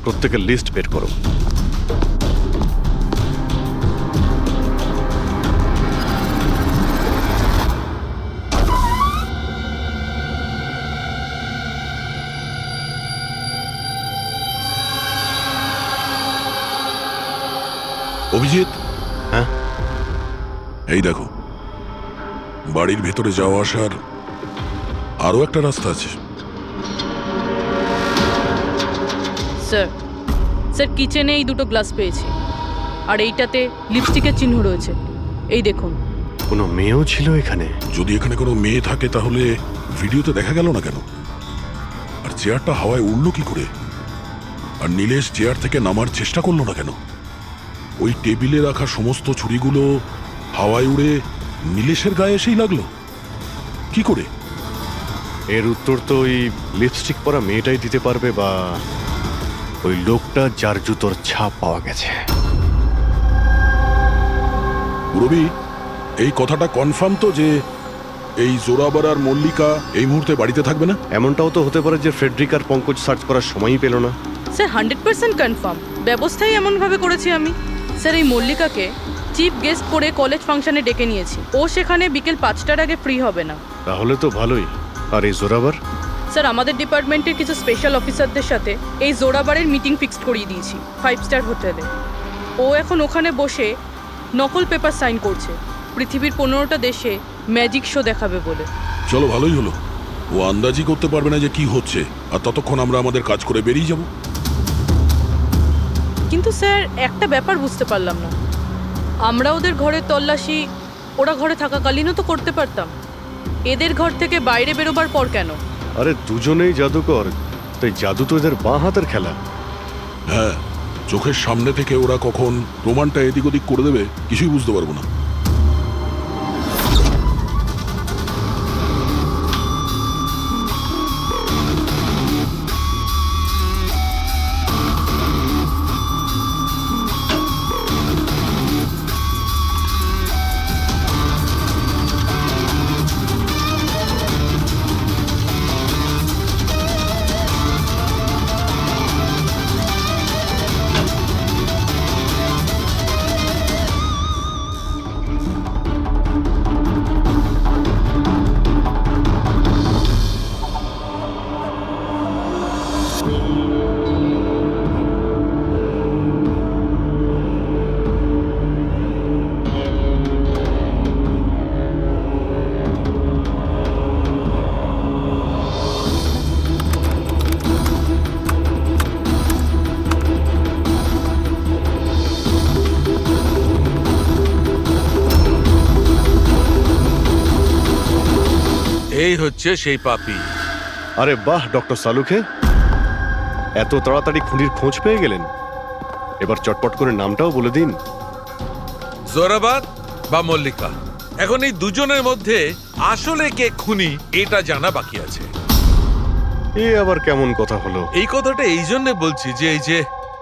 প্রত্যেকের লিস্ট বের করো। অভিজিৎ, হ্যাঁ, এই দেখো, বাড়ির ভেতরে যাওয়া আসার আরো একটা রাস্তা আছে। স্যার স্যার কিচেনে এই দুটো গ্লাস পেয়েছি, আর এইটাতে লিপস্টিকের চিহ্ন রয়েছে। এই দেখুন। কোনো মেয়েও ছিল এখানে? যদি এখানে কোনো মেয়ে থাকে তাহলে ভিডিওতে দেখা গেল না কেন? আর চেয়ারটা হাওয়ায় উড়ল কি করে? আর নীলেশ চেয়ার থেকে নামার চেষ্টা করলো না কেন? ওই টেবিলে রাখা সমস্ত ছুরিগুলো হাওয়ায় উড়ে নীলেশের গায়ে এসেই লাগলো কি করে? এর উত্তর তো ওই লিপস্টিক পরা মেয়েটাই দিতে পারবে, বা ওই লোকটা যার জুতোর ছাপ পাওয়া গেছে। রবি, এই কথাটা কনফার্ম তো যে এই জোরাবার আর মল্লিকা এই মুহূর্তে বাড়িতে থাকবে না? এমনটাও তো হতে পারে যে ফ্রেডরিক আর পঙ্কজ সার্চ করার সময়ই পেল না। Sir 100% confirm. ব্যবস্থাই এমনভাবে করেছি আমি। স্যার এই মল্লিকাকে চিফ গেস্ট করে কলেজ ফাংশনে ডেকে নিয়েছি। ও সেখানে বিকেল 5টার আগে ফ্রি হবে না। তাহলে তো ভালোই। আর এই জোরাবার? স্যার আমাদের ডিপার্টমেন্টের কিছু স্পেশাল অফিসারদের সাথে এই জোরাবারের মিটিং ফিক্সড করিয়ে দিয়েছি 5 স্টার হোটেলে। ও এখন ওখানে বসে নকল পেপার সাইন করছে পৃথিবীর 15টা দেশে ম্যাজিক শো দেখাবে বলে। চলো, ভালোই হলো। ও আন্দাজি করতে পারবে না যে কি হচ্ছে, আর ততক্ষণ আমরা আমাদের কাজ করে বেরিয়ে যাব। কিন্তু স্যার একটা ব্যাপার বুঝতে পারলাম না। আমরা ওদের ঘরের তল্লাশি ওরা ঘরে থাকাকালীনও তো করতে পারতাম। এদের ঘর থেকে বাইরে বেরোবার পর কেন? আরে দুজনেই জাদুকর, তাই জাদু তো এদের বাঁ হাতের খেলা। হ্যাঁ, চোখের সামনে থেকে ওরা কখন প্রমাণটা এদিক ওদিক করে দেবে কিছুই বুঝতে পারবো না। এই হচ্ছে সেই পাপি। আরে বাহ ডক্টর সালুখে, এত তাড়াতাড়ি খুনির খোঁজ পেয়ে গেলেন। এবার চটপট করে নামটাও বলে দিন। জোরাবার বা মল্লিকা, এখন এই দুজনের মধ্যে আসলে কে খুনি এটা জানা বাকি আছে। এ আবার কেমন কথা হলো? এই কথাটা এই জন্য বলছি যে এই যে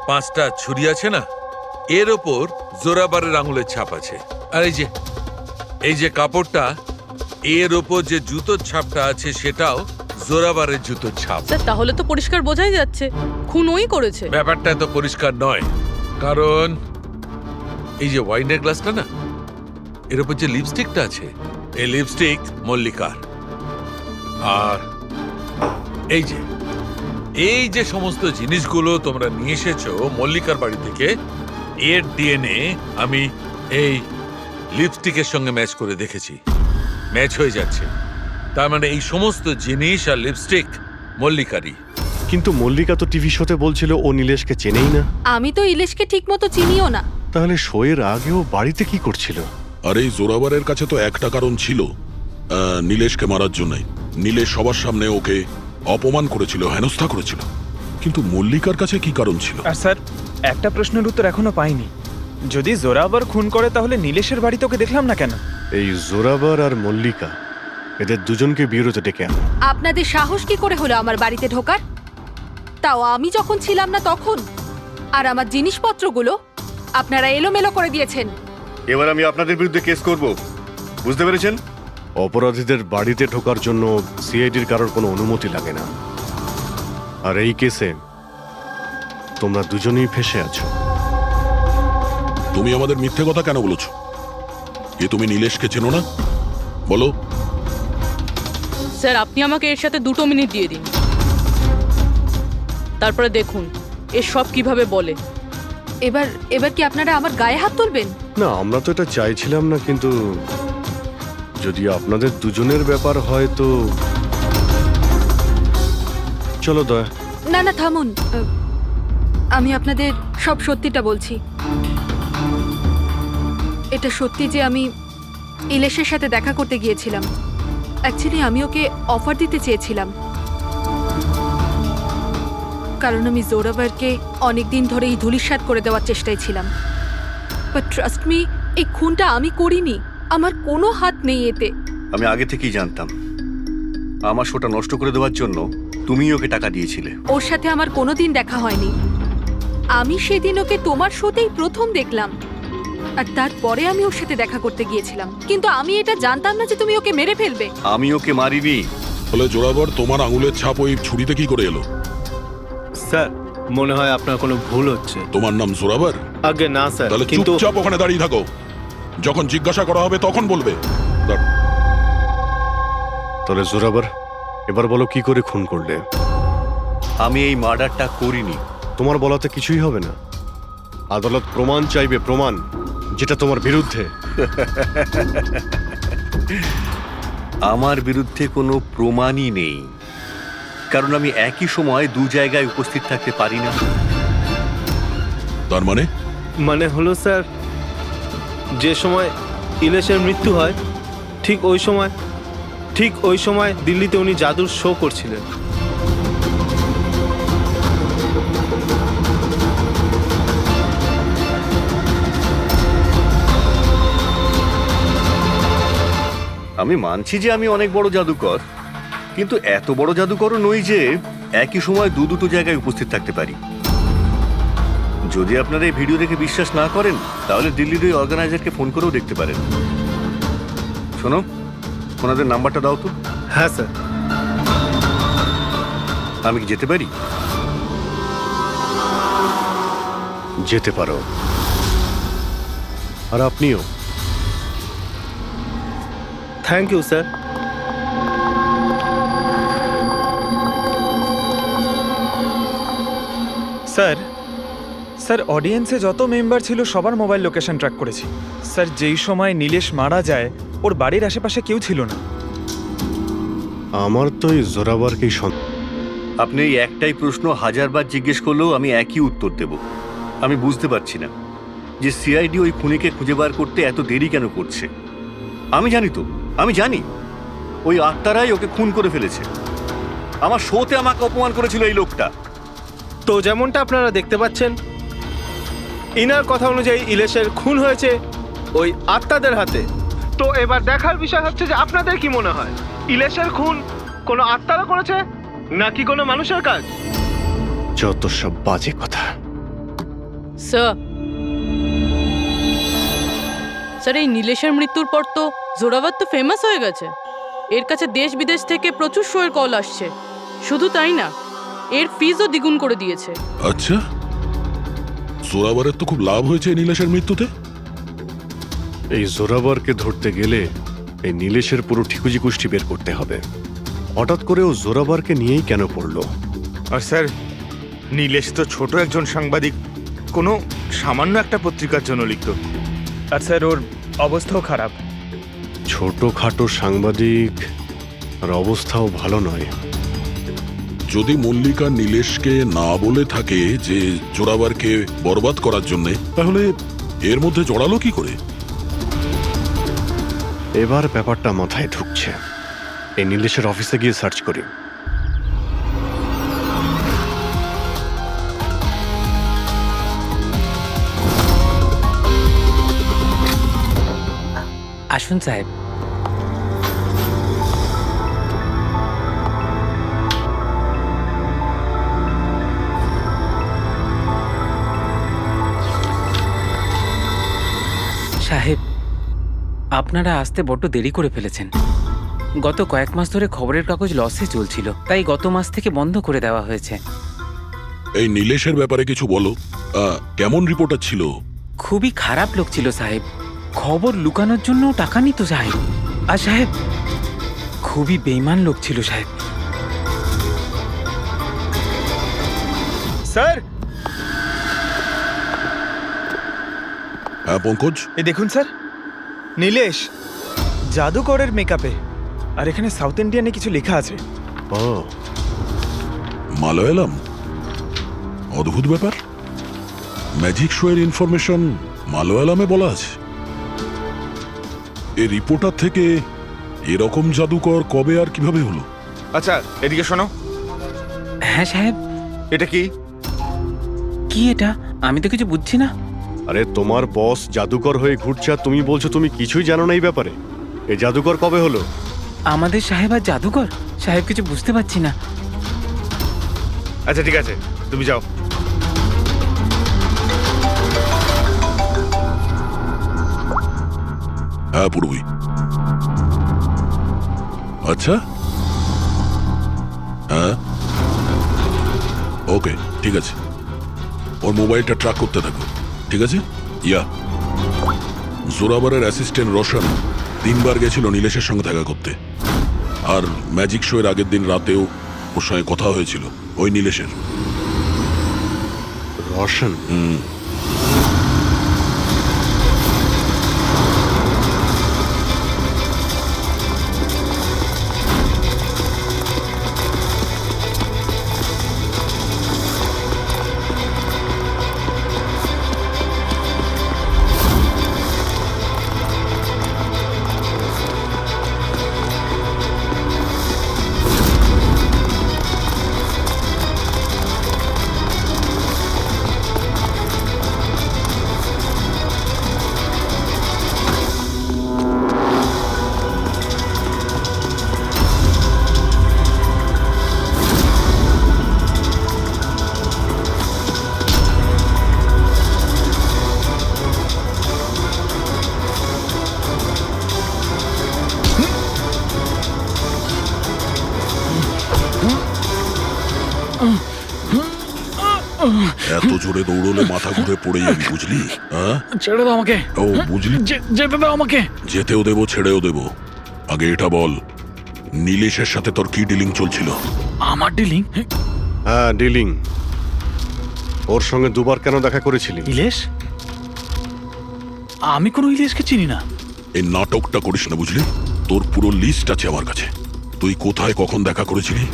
5টা ছুরি আছে না, এর ওপর জোরাবারের আঙুলের ছাপ আছে। আর এই যে কাপড়টা, এর ওপর যে জুতোর ছাপটা আছে সেটাও জোরাবারের জুতোর ছাপ। স্যার তাহলে তো পরিষ্কার বোঝাই যাচ্ছে খুন ওই করেছে। ব্যাপারটা তো পরিষ্কার নয়, কারণ এই যে ওয়াইনের গ্লাসটা না, এর উপর যে লিপস্টিকটা আছে, এই লিপস্টিক মল্লিকার। আর এই যে সমস্ত জিনিসগুলো তোমরা নিয়ে এসেছো মল্লিকার বাড়ি থেকে, এর ডিএনএ আমি এই লিপস্টিকের সঙ্গে ম্যাচ করে দেখেছি, ম্যাচ হয়ে যাচ্ছে। তার মানে এই সমস্ত জিনিস আর লিপস্টিক মল্লিকারই। কিন্তু মল্লিকা তো টিভি শোতে বলছিল ও নীলেশকে চেনেই না। আমি তো ইলেশকে ঠিক মতো চিনিও না। তাহলে শোয়ের আগেও বাড়িতে কি করছিল? আর এই জোরাবারের কাছে তো একটা কারণ ছিল, নীলেশকে মারার জন্যই। নীলেশ সবার সামনে ওকে অপমান করেছিল, হেনস্থা করেছিল। কিন্তু মল্লিকার কাছে কি কারণ ছিল? আর স্যার, একটা প্রশ্নের উত্তর এখনো পাইনি। যদি জোরাবার খুন করে তাহলে নীলেশের বাড়িতে ওকে দেখলাম না কেন? এই জোরাবার আর মল্লিকা, এদের দুজনকে বিরোধে ডেকে আনো। আপনাদের সাহস কি করে হলো আমার বাড়িতে ঢোকার? তাও আমি যখন ছিলাম না তখন। আর আমার জিনিসপত্রগুলো আপনারা এলোমেলো করে দিয়েছেন। এবার আমি আপনাদের বিরুদ্ধে কেস করব, বুঝতে পেরেছেন? অপরাধীদের বাড়িতে ঢোকার জন্য সিআইডির কারোর কোনো অনুমতি লাগে না। আর এই কেসে তোমরা দুজনেই ফেসে আছো। তুমি আমাদের মিথ্যে কথা কেন বলেছ? এ তুমি নীলেশকে চেনো না? বলো। স্যার আপনি আমাকে এর সাথে 2 মিনিট দিয়ে দিন, তারপরে দেখুন এর সব কিভাবে বলে। এবার এবার কি আপনারা আমার গায়ে হাত তুলবেন? না, আমরা তো এটা চাইছিলাম না, কিন্তু যদি আপনাদের দুজনের ব্যাপার হয় তো চলো দয়া। না না থামুন, আমি আপনাদের সব সত্যিটা বলছি। এটা সত্যি যে আমি ইলেশের সাথে দেখা করতে গিয়েছিলাম। অ্যাকচুয়ালি আমি ওকে অফার দিতে চেয়েছিলাম, কারণ আমি জোরাবারকে অনেকদিন ধরে এই ধূলিসাৎ করে দেওয়ার চেষ্টায় ছিলাম। বাট ট্রাস্ট মি, এই খুনটা আমি করিনি, আমার কোনো হাত নেই এতে। আমি আগে থেকেই জানতাম আমার শোটা নষ্ট করে দেওয়ার জন্য তুমি ওকে টাকা দিয়েছিলে। ওর সাথে আমার কোনোদিন দেখা হয়নি। আমি সেদিন ওকে তোমার শোতেই প্রথম দেখলাম, আর তারপরে আমি ওর সাথে দেখা করতে গিয়েছিলাম। কিন্তু আমি এটা জানতাম না যে তুমি ওকে মেরে ফেলবে। আমি ওকে মারিনি। বলে জোরাবর, তোমার আঙুলের ছাপ ওই ছুরিতে কি করে এলো? স্যার মনে হয় আপনার কোনো ভুল হচ্ছে। তোমার নাম জোরাবর? আগে না স্যার, তাহলে কিন্তু চুপচাপ ওখানে দাঁড়িয়ে থাকো, যখন জিজ্ঞাসা করা হবে তখন বলবে। তাহলে জোরাবার, এবার বলো কি করে খুন করলে? আমি এই মার্ডারটা করিনি। তোমার বলাতে কিছুই হবে না। আদালত প্রমাণ চাইবে, প্রমাণ যেটা তোমার বিরুদ্ধে। আমার বিরুদ্ধে কোনো প্রমাণই নেই, কারণ আমি একই সময় 2 জায়গায় উপস্থিত থাকতে পারি না। তার মানে মানে হলো স্যার, যে সময় ইলেশের মৃত্যু হয় ঠিক ওই সময় দিল্লিতে উনি জাদুর শো করছিলেন। আমি মানছি যে আমি অনেক বড় জাদুকর, কিন্তু এত বড় জাদুকরও নই যে একই সময় 2 জায়গায় উপস্থিত থাকতে পারি। যদি আপনারা এই ভিডিও দেখে বিশ্বাস না করেন, তাহলে দিল্লির ওই অর্গানাইজারকে ফোন করেও দেখতে পারেন। শোনো, ওনাদের নাম্বারটা দাও তো। হ্যাঁ স্যার। আমি কি যেতে পারি? যেতে পারো। আর আপনিও। Thank you sir. স্যার অডিয়েন্সে যত মেম্বার ছিল সবার মোবাইল লোকেশন ট্র্যাক করেছি। স্যার যেই সময় নীলেশ মারা যায় ওর বাড়ির আশেপাশে কেউ ছিল না। আমার তো এই জোরাবারকেই সন্দেহ। আপনি এই একটাই প্রশ্ন 1000বার জিজ্ঞেস করলেও আমি একই উত্তর দেব। আমি বুঝতে পারছি না যে সিআইডি ওই খুনিকে খুঁজে বার করতে এত দেরি কেন করছে। আমি জানি ওই আত্মারাই ওকে খুন করে ফেলেছে। আমার শোতে আমাকে অপমান করেছিল এই লোকটা। তো যেমনটা আপনারা দেখতে পাচ্ছেন, ইনার কথা অনুযায়ী ইলেশের খুন হয়েছে ওই আত্মাদের হাতে। তো এবার দেখার বিষয় হচ্ছে যে আপনাদের কি মনে হয়, ইলেশের খুন কোনো আত্মারা করেছে নাকি কোনো মানুষের কাজ? যত সব বাজে কথা। স্যার এই নীলেশের মৃত্যুর পর তো জোরাবার তো ফেমাস হয়ে গেছে। এর কাছে দেশ বিদেশ থেকে প্রচুর শোয়ের কল আসছে। শুধু তাই না, এর ফিজও দ্বিগুণ করে দিয়েছে। আচ্ছা, জোরাবরের তো খুব লাভ হয়েছে এই নীলেশের মৃত্যুতে। এই জোরাবারকে ধরতে গেলে এই নীলেশের পুরো ঠিকুজি কুষ্টি বের করতে হবে। হঠাৎ করে ও জোরাবারকে নিয়েই কেন পড়লো? আর স্যার, নীলেশ তো ছোট একজন সাংবাদিক, কোনো সামান্য একটা পত্রিকার জন্য লিখত। আর স্যার ওর অবস্থাও খারাপ। ছোটখাটো সাংবাদিক, আর অবস্থাও ভালো নয়। যদি মল্লিকা নীলেশকে না বলে থাকে যে জোরাবারকে বরবাদ করার জন্য, তাহলে এর মধ্যে জড়ালো কি করে? এবার ব্যাপারটা মাথায় ঢুকছে। এই নীলেশের অফিসে গিয়ে সার্চ করি। আসুন সাহেব। সাহেব, আপনারা আসতে বড্ড দেরি করে ফেলেছেন। গত কয়েক মাস ধরে খবরের কাগজ লসে চলছিল, তাই গত মাস থেকে বন্ধ করে দেওয়া হয়েছে। এই নীলেশের ব্যাপারে কিছু বলো। কেমন রিপোর্টার ছিল? খুবই খারাপ লোক ছিল সাহেব। খবর লুকানোর জন্য টাকা নিত সাহেব। আর সাহেব খুবই বেইমান লোক ছিল সাহেব। স্যার, হ্যাঁ পঙ্কজ, এই দেখুন স্যার, নীলেশ জাদুকরের মেকআপে, আর এখানে সাউথ ইন্ডিয়ানে কিছু লেখা আছে। ও মালয়ালাম। অদ্ভুত ব্যাপার, ম্যাজিক শো এর ইনফরমেশন মালয়ালামে বলা আছে। এই রিপোর্টার থেকে এরকম জাদুকর কবে আর কিভাবে হলো? আচ্ছা এদিকে শোনো, হ্যাঁ সাহেব। এটা কি? কি এটা? আমি তো কিছু বুঝছি না। আরে তোমার বস জাদুকর হয়ে ঘুরছে আর তুমি বলছো তুমি কিছুই জানো না এই ব্যাপারে। এই জাদুকর কবে হলো? আমাদের সাহেব আর জাদুকর? সাহেব কিছু বুঝতে পারছি না। আচ্ছা ঠিক আছে, তুমি যাও। হ্যাঁ পূর্বী। আচ্ছা, হ্যাঁ ওকে, ঠিক আছে। ওর মোবাইলটা ট্র্যাক করতে থাকো, ঠিক আছে? ইয়া, জোরাবারের অ্যাসিস্ট্যান্ট রোশন 3 বার গেছিল নীলেশের সঙ্গে দেখা করতে। আর ম্যাজিক শো এর আগের দিন রাতেও ওর সঙ্গে কথা হয়েছিল ওই নীলেশের। রোশন? এত জোরে দৌড়লে মাথা ঘুরে পড়ে যাবি, বুঝলি? হ্যাঁ, ছেড়ে দাও আমাকে। ও বুঝলি, যেতে দাও আমাকে। যেতেও দেবো ছেড়েও দেবো। আগে এটা বল, নীলেশের সাথে তোর কি ডিলিং চলছিল? আমার ডিলিং? হ্যাঁ ডিলিং। ওর সঙ্গে 2 বার কেন দেখা করেছিলি? ইলেশ? আমি কোনো ইলেশকে চিনি না। এই নাটকটা করিস না, বুঝলি? তোর পুরো লিস্ট আছে আমার কাছে। তুই কোথায় কখন দেখা করেছিলি,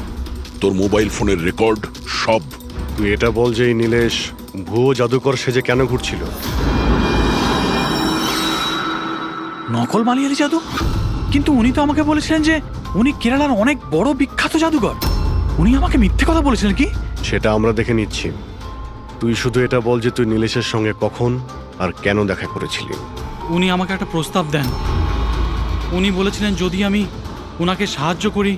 তোর মোবাইল ফোনের রেকর্ড সব। তুই এটা বল যে এই নীলেশ ভুয়ো জাদুকর সেজে কেন ঘুরছিল? নকল মালিয়ালি জাদু? কিন্তু উনি তো আমাকে বলেছিলেন যে উনি কেরালার অনেক বড় বিখ্যাত জাদুকর। উনি আমাকে মিথ্যে কথা বলেছিলেন কি? সেটা আমরা দেখে নিচ্ছি। তুই শুধু এটা বল যে তুই নীলেশের সঙ্গে কখন আর কেন দেখা করেছিলি। উনি আমাকে একটা প্রস্তাব দেন। উনি বলেছিলেন যদি আমি ওনাকে সাহায্য করি,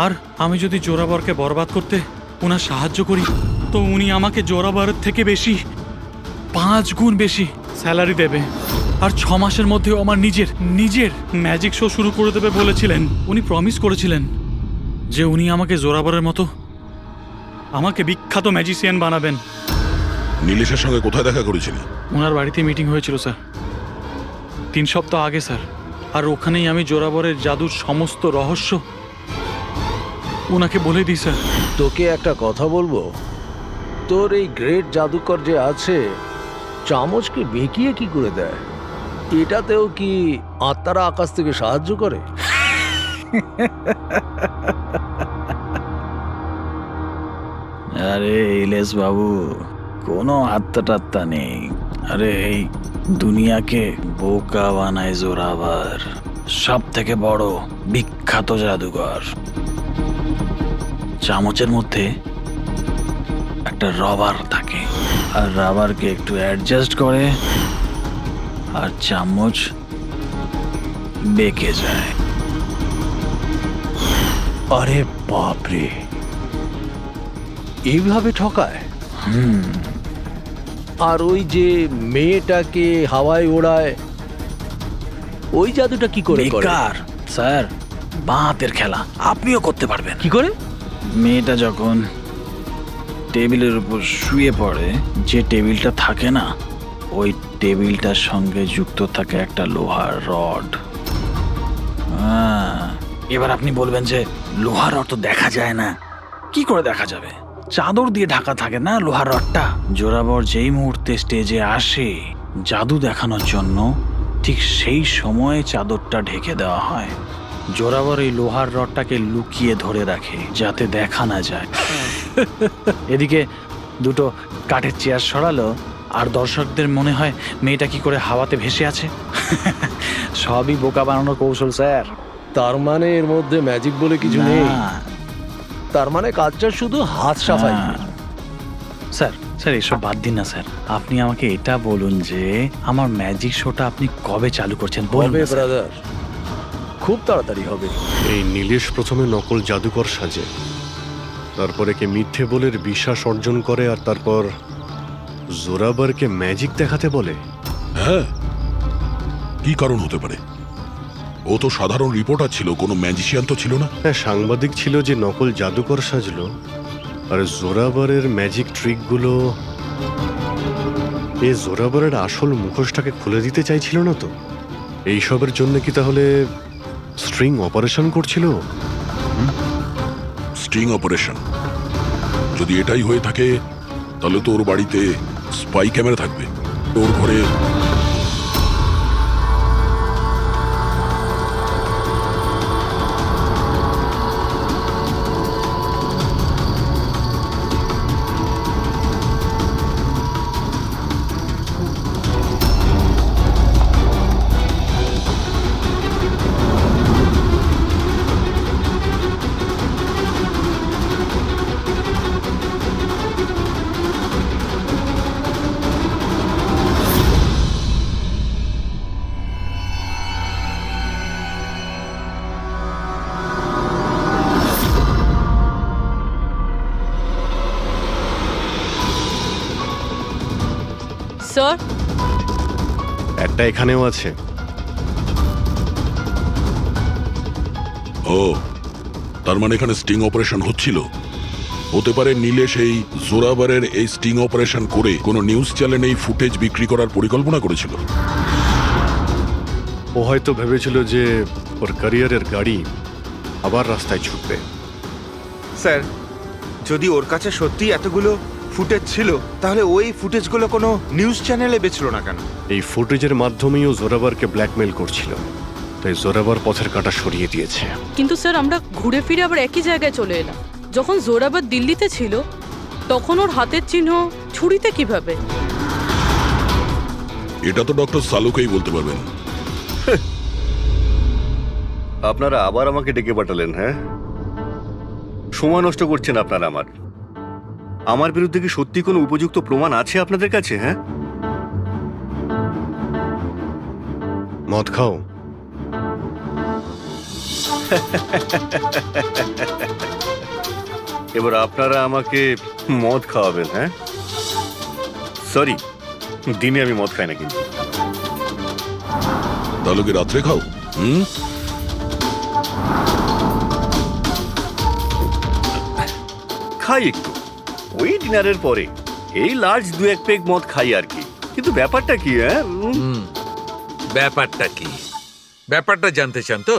আর আমি যদি জোরাবরকে বরবাদ করতে ওনার সাহায্য করি, তো উনি আমাকে জোরাবরের থেকে বেশি 5 গুণ বেশি স্যালারি দেবে। আর 6 মাসের মধ্যে আমার নিজের ম্যাজিক শো শুরু করে দেবে বলেছিলেন। উনি প্রমিস করেছিলেন যে উনি আমাকে জোরাবরের মতো আমাকে বিখ্যাত ম্যাজিশিয়ান বানাবেন। নীলেশের সঙ্গে কোথায় দেখা করেছিলি? ওনার বাড়িতে মিটিং হয়েছিল স্যার, 3 সপ্তাহ আগে স্যার। আর ওখানেই আমি জোরাবরের জাদুর সমস্ত রহস্য ওনাকে বলে দিই স্যার। তোকে একটা কথা বলবো, তোর এই গ্রেট জাদুকর যে আছে, চামচকে বেঁকিয়ে কি করে দেয়? এটাতেও কি আত্মারা আকাশ থেকে সাহায্য করে? আরে ইলেশ বাবু, কোনো আত্মা টাত্তা নেই। আরে এই দুনিয়াকে বোকা বানায় জোরাবার, সব থেকে বড় বিখ্যাত জাদুকর। চামচের মধ্যে একটা রবার থাকে, আর রাবারকে একটু অ্যাডজাস্ট করে আর চামচ বেঁকে যায়। আরে বাপরে, এইভাবে ঠকায়? আর ওই যে মেয়েটাকে হাওয়ায় ওড়ায়, ওই জাদুটা কি করে করে? বেকার স্যার, বাঁ হাতের খেলা। আপনিও করতে পারবেন। কি করে? মেয়েটা যখন টেবিলের উপর শুয়ে পড়ে, যে টেবিলটা থাকে না, ওই টেবিলটার সঙ্গে যুক্ত থাকে একটা লোহার রড। এবার আপনি বলবেন যে লোহার রড তো দেখা যায় না। কি করে দেখা যাবে? চাদর দিয়ে ঢাকা থাকে না লোহার রডটা। জোরাবর যেই মুহূর্তে স্টেজে আসে জাদু দেখানোর জন্য, ঠিক সেই সময়ে চাদরটা ঢেকে দেওয়া হয়। জোরাবর এই লোহার রডটাকে লুকিয়ে ধরে রাখে যাতে দেখা না যায়। এদিকে দুটো কাঠের চেয়ার সরালো আর দর্শকদের মনে হয় মেয়েটা কি করে হাওয়াতে ভেসে আছে। সবই বোকা বানানোর কৌশল স্যার। তার মানে এর মধ্যে ম্যাজিক বলে কিছু নেই। না। তার মানে কাজটা শুধু হাত সাফাই। স্যার স্যার এসব বাদ দিন না স্যার, আপনি আমাকে এটা বলুন যে আমার ম্যাজিক শোটা আপনি কবে চালু করছেন বলুন হবে না, স্যার। ব্রাদার, খুব তাড়াতাড়ি হবে। এই নীলেশ প্রথমে নকল জাদুকর সাজে, তারপরে কে মিথ্যে বলে বিশ্বাস অর্জন করে, আর তারপর জোরাবারকে ম্যাজিক দেখাতে বলে। হ্যাঁ, কি কারণ হতে পারে? ও তো সাধারণ রিপোর্টার ছিল, কোনো ম্যাজিশিয়ান তো ছিল না। হ্যাঁ, সাংবাদিক ছিল যে নকল জাদুকর সাজলো, আর জোরাবারের ম্যাজিক ট্রিকগুলো এই জোরাবারের আসল মুখোশটাকে খুলে দিতে চাইছিল না তো? এইসবের জন্য কি তাহলে স্ট্রিং অপারেশন করছিল? স্ট্রিং অপারেশন যদি এটাই হয়ে থাকে, তাহলে তো ওর বাড়িতে স্পাই ক্যামেরা থাকবে। ওর ঘরে স্যার, একটা এখানেও আছে। ও, তার মানে এখানে স্টিং অপারেশন হচ্ছিল। হতে পারে নীলেশ এই জোরাবারের এই স্টিং অপারেশন করে কোনো নিউজ চ্যানেলে এই ফুটেজ বিক্রি করার পরিকল্পনা করেছিল। ও হয়তো ভেবেছিল যে ওর ক্যারিয়ারের গাড়ি আবার রাস্তায় ছুটবে। স্যার, যদি ওর কাছে সত্যি এতগুলো ফুটেজ ছিল, তাহলে ওই ফুটেজগুলো কোনো নিউজ চ্যানেলে বেচলো না কেন? এই ফুটেজের মাধ্যমেই ও জোরাবারকে ব্ল্যাকমেল করছিল, তাই জোরাবার পথের কাঁটা সরিয়ে দিয়েছে। কিন্তু স্যার আমরা ঘুরে ফিরে আবার একই জায়গায় চলে এলাম। যখন জোরাবার দিল্লিতে ছিল তখন ওর হাতের চিহ্ন ছুরিতে কিভাবে? এটা তো ডক্টর সালুকেই বলতে পারবেন। আপনারা আবার আমাকে ডেকে পাঠালেন? হ্যাঁ, সময় নষ্ট করছেন আপনারা। আমার বিরুদ্ধে কি সত্যি কোনো উপযুক্ত প্রমাণ আছে আপনাদের কাছে? হ্যাঁ, মদ খাও। এবার আপনারা আমাকে মদ খাওয়াবেন? হ্যাঁ, সরি, দিনে আমি মদ খাই না। কিন্তু তাহলে কি রাত্রে খাও? খাই একটু, ওই ডিনারের পরে এই লার্জ 2-1 পেগ মদ খাই আর কি। কিন্তু ব্যাপারটা কি? হ্যাঁ, ব্যাপারটা কি? ব্যাপারটা জানতে চান তো?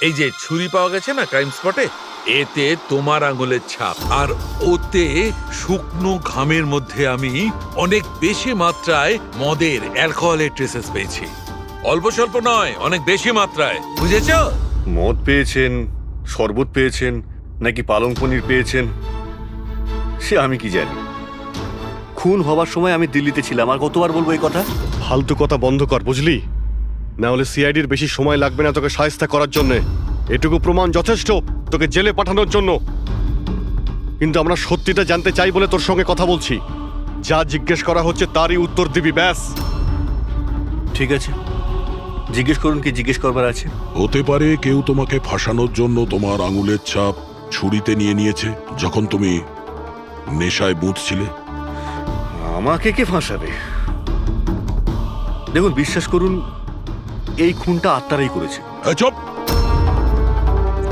এই যে ছুরি পাওয়া গেছে না ক্রাইম স্পটে, এতে তোমার আঙুলের ছাপ, আর ওতে শুকনো ঘামের মধ্যে আমি অনেক বেশি মাত্রায় মদের, অ্যালকোহলের ট্রেসেস পেয়েছি। অল্প স্বল্প নয়, অনেক বেশি মাত্রায়, বুঝেছ? মদ পেয়েছেন, শরবত পেয়েছেন, নাকি পালং পনির পেয়েছেন সে আমি কি জানি। খুন হবার সময় আমি দিল্লিতে ছিলাম। আর কতবার বলবো এই কথা? ফালতু কথা বন্ধ কর, বুঝলি? না হলে সিআইডির বেশি সময় লাগবে না তোকে শায়েস্তা করার জন্য। এটুকু প্রমাণ যথেষ্ট তোকে জেলে পাঠানোর জন্য। কিন্তু আমরা সত্যিটা জানতে চাই বলে তোর সঙ্গে কথা বলছি। যা জিজ্ঞেস করা হচ্ছে তারই উত্তর দিবি, ব্যাস। ঠিক আছে, জিজ্ঞেস করুন, কি জিজ্ঞেস করবার আছে। হতে পারে কেউ তোমাকে ফাঁসানোর জন্য তোমার আঙুলের ছাপ ছুরিতে নিয়েছে যখন তুমি নেশায় বুঝছিলে। আমাকে কে ফাঁসাবে? দেখুন, বিশ্বাস করুন, এই খুনটা আত্মারাই করেছে। চুপ,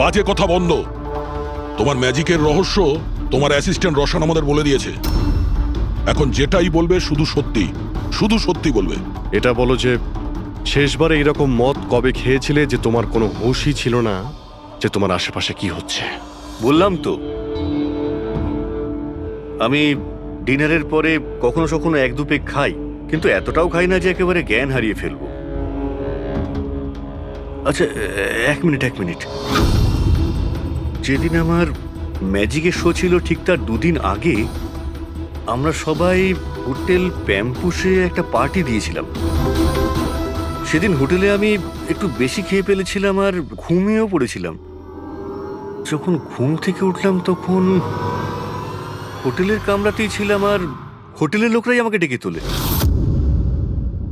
বাজে কথা বন্ধ। তোমার ম্যাজিকের রহস্য তোমার অ্যাসিস্ট্যান্ট রশন আমাদের বলে দিয়েছে এখন যেটাই বলবে শুধু সত্যি বলবে। এটা বলো যে শেষবারে এরকম মদ কবে খেয়েছিলে যে তোমার কোনো হুঁশই ছিল না যে তোমার আশেপাশে কি হচ্ছে? বললাম তো, আমি ডিনারের পরে কখনো কখনো এক দু পেগ খাই, কিন্তু এতটাও খাই না যে একেবারে জ্ঞান হারিয়ে ফেলবো। আচ্ছা, এক মিনিট। যেদিন আমার ম্যাজিকের শো ছিল ঠিক তার দুদিন আগে আমরা সবাই হোটেল প্যাম্পুসে একটা পার্টি দিয়েছিলাম। সেদিন হোটেলে আমি একটু বেশি খেয়ে ফেলেছিলাম আর ঘুমিয়েও পড়েছিলাম। যখন ঘুম থেকে উঠলাম তখন হোটেলের কামরাতেই ছিলাম আর হোটেলের লোকরাই আমাকে ডেকে তোলে,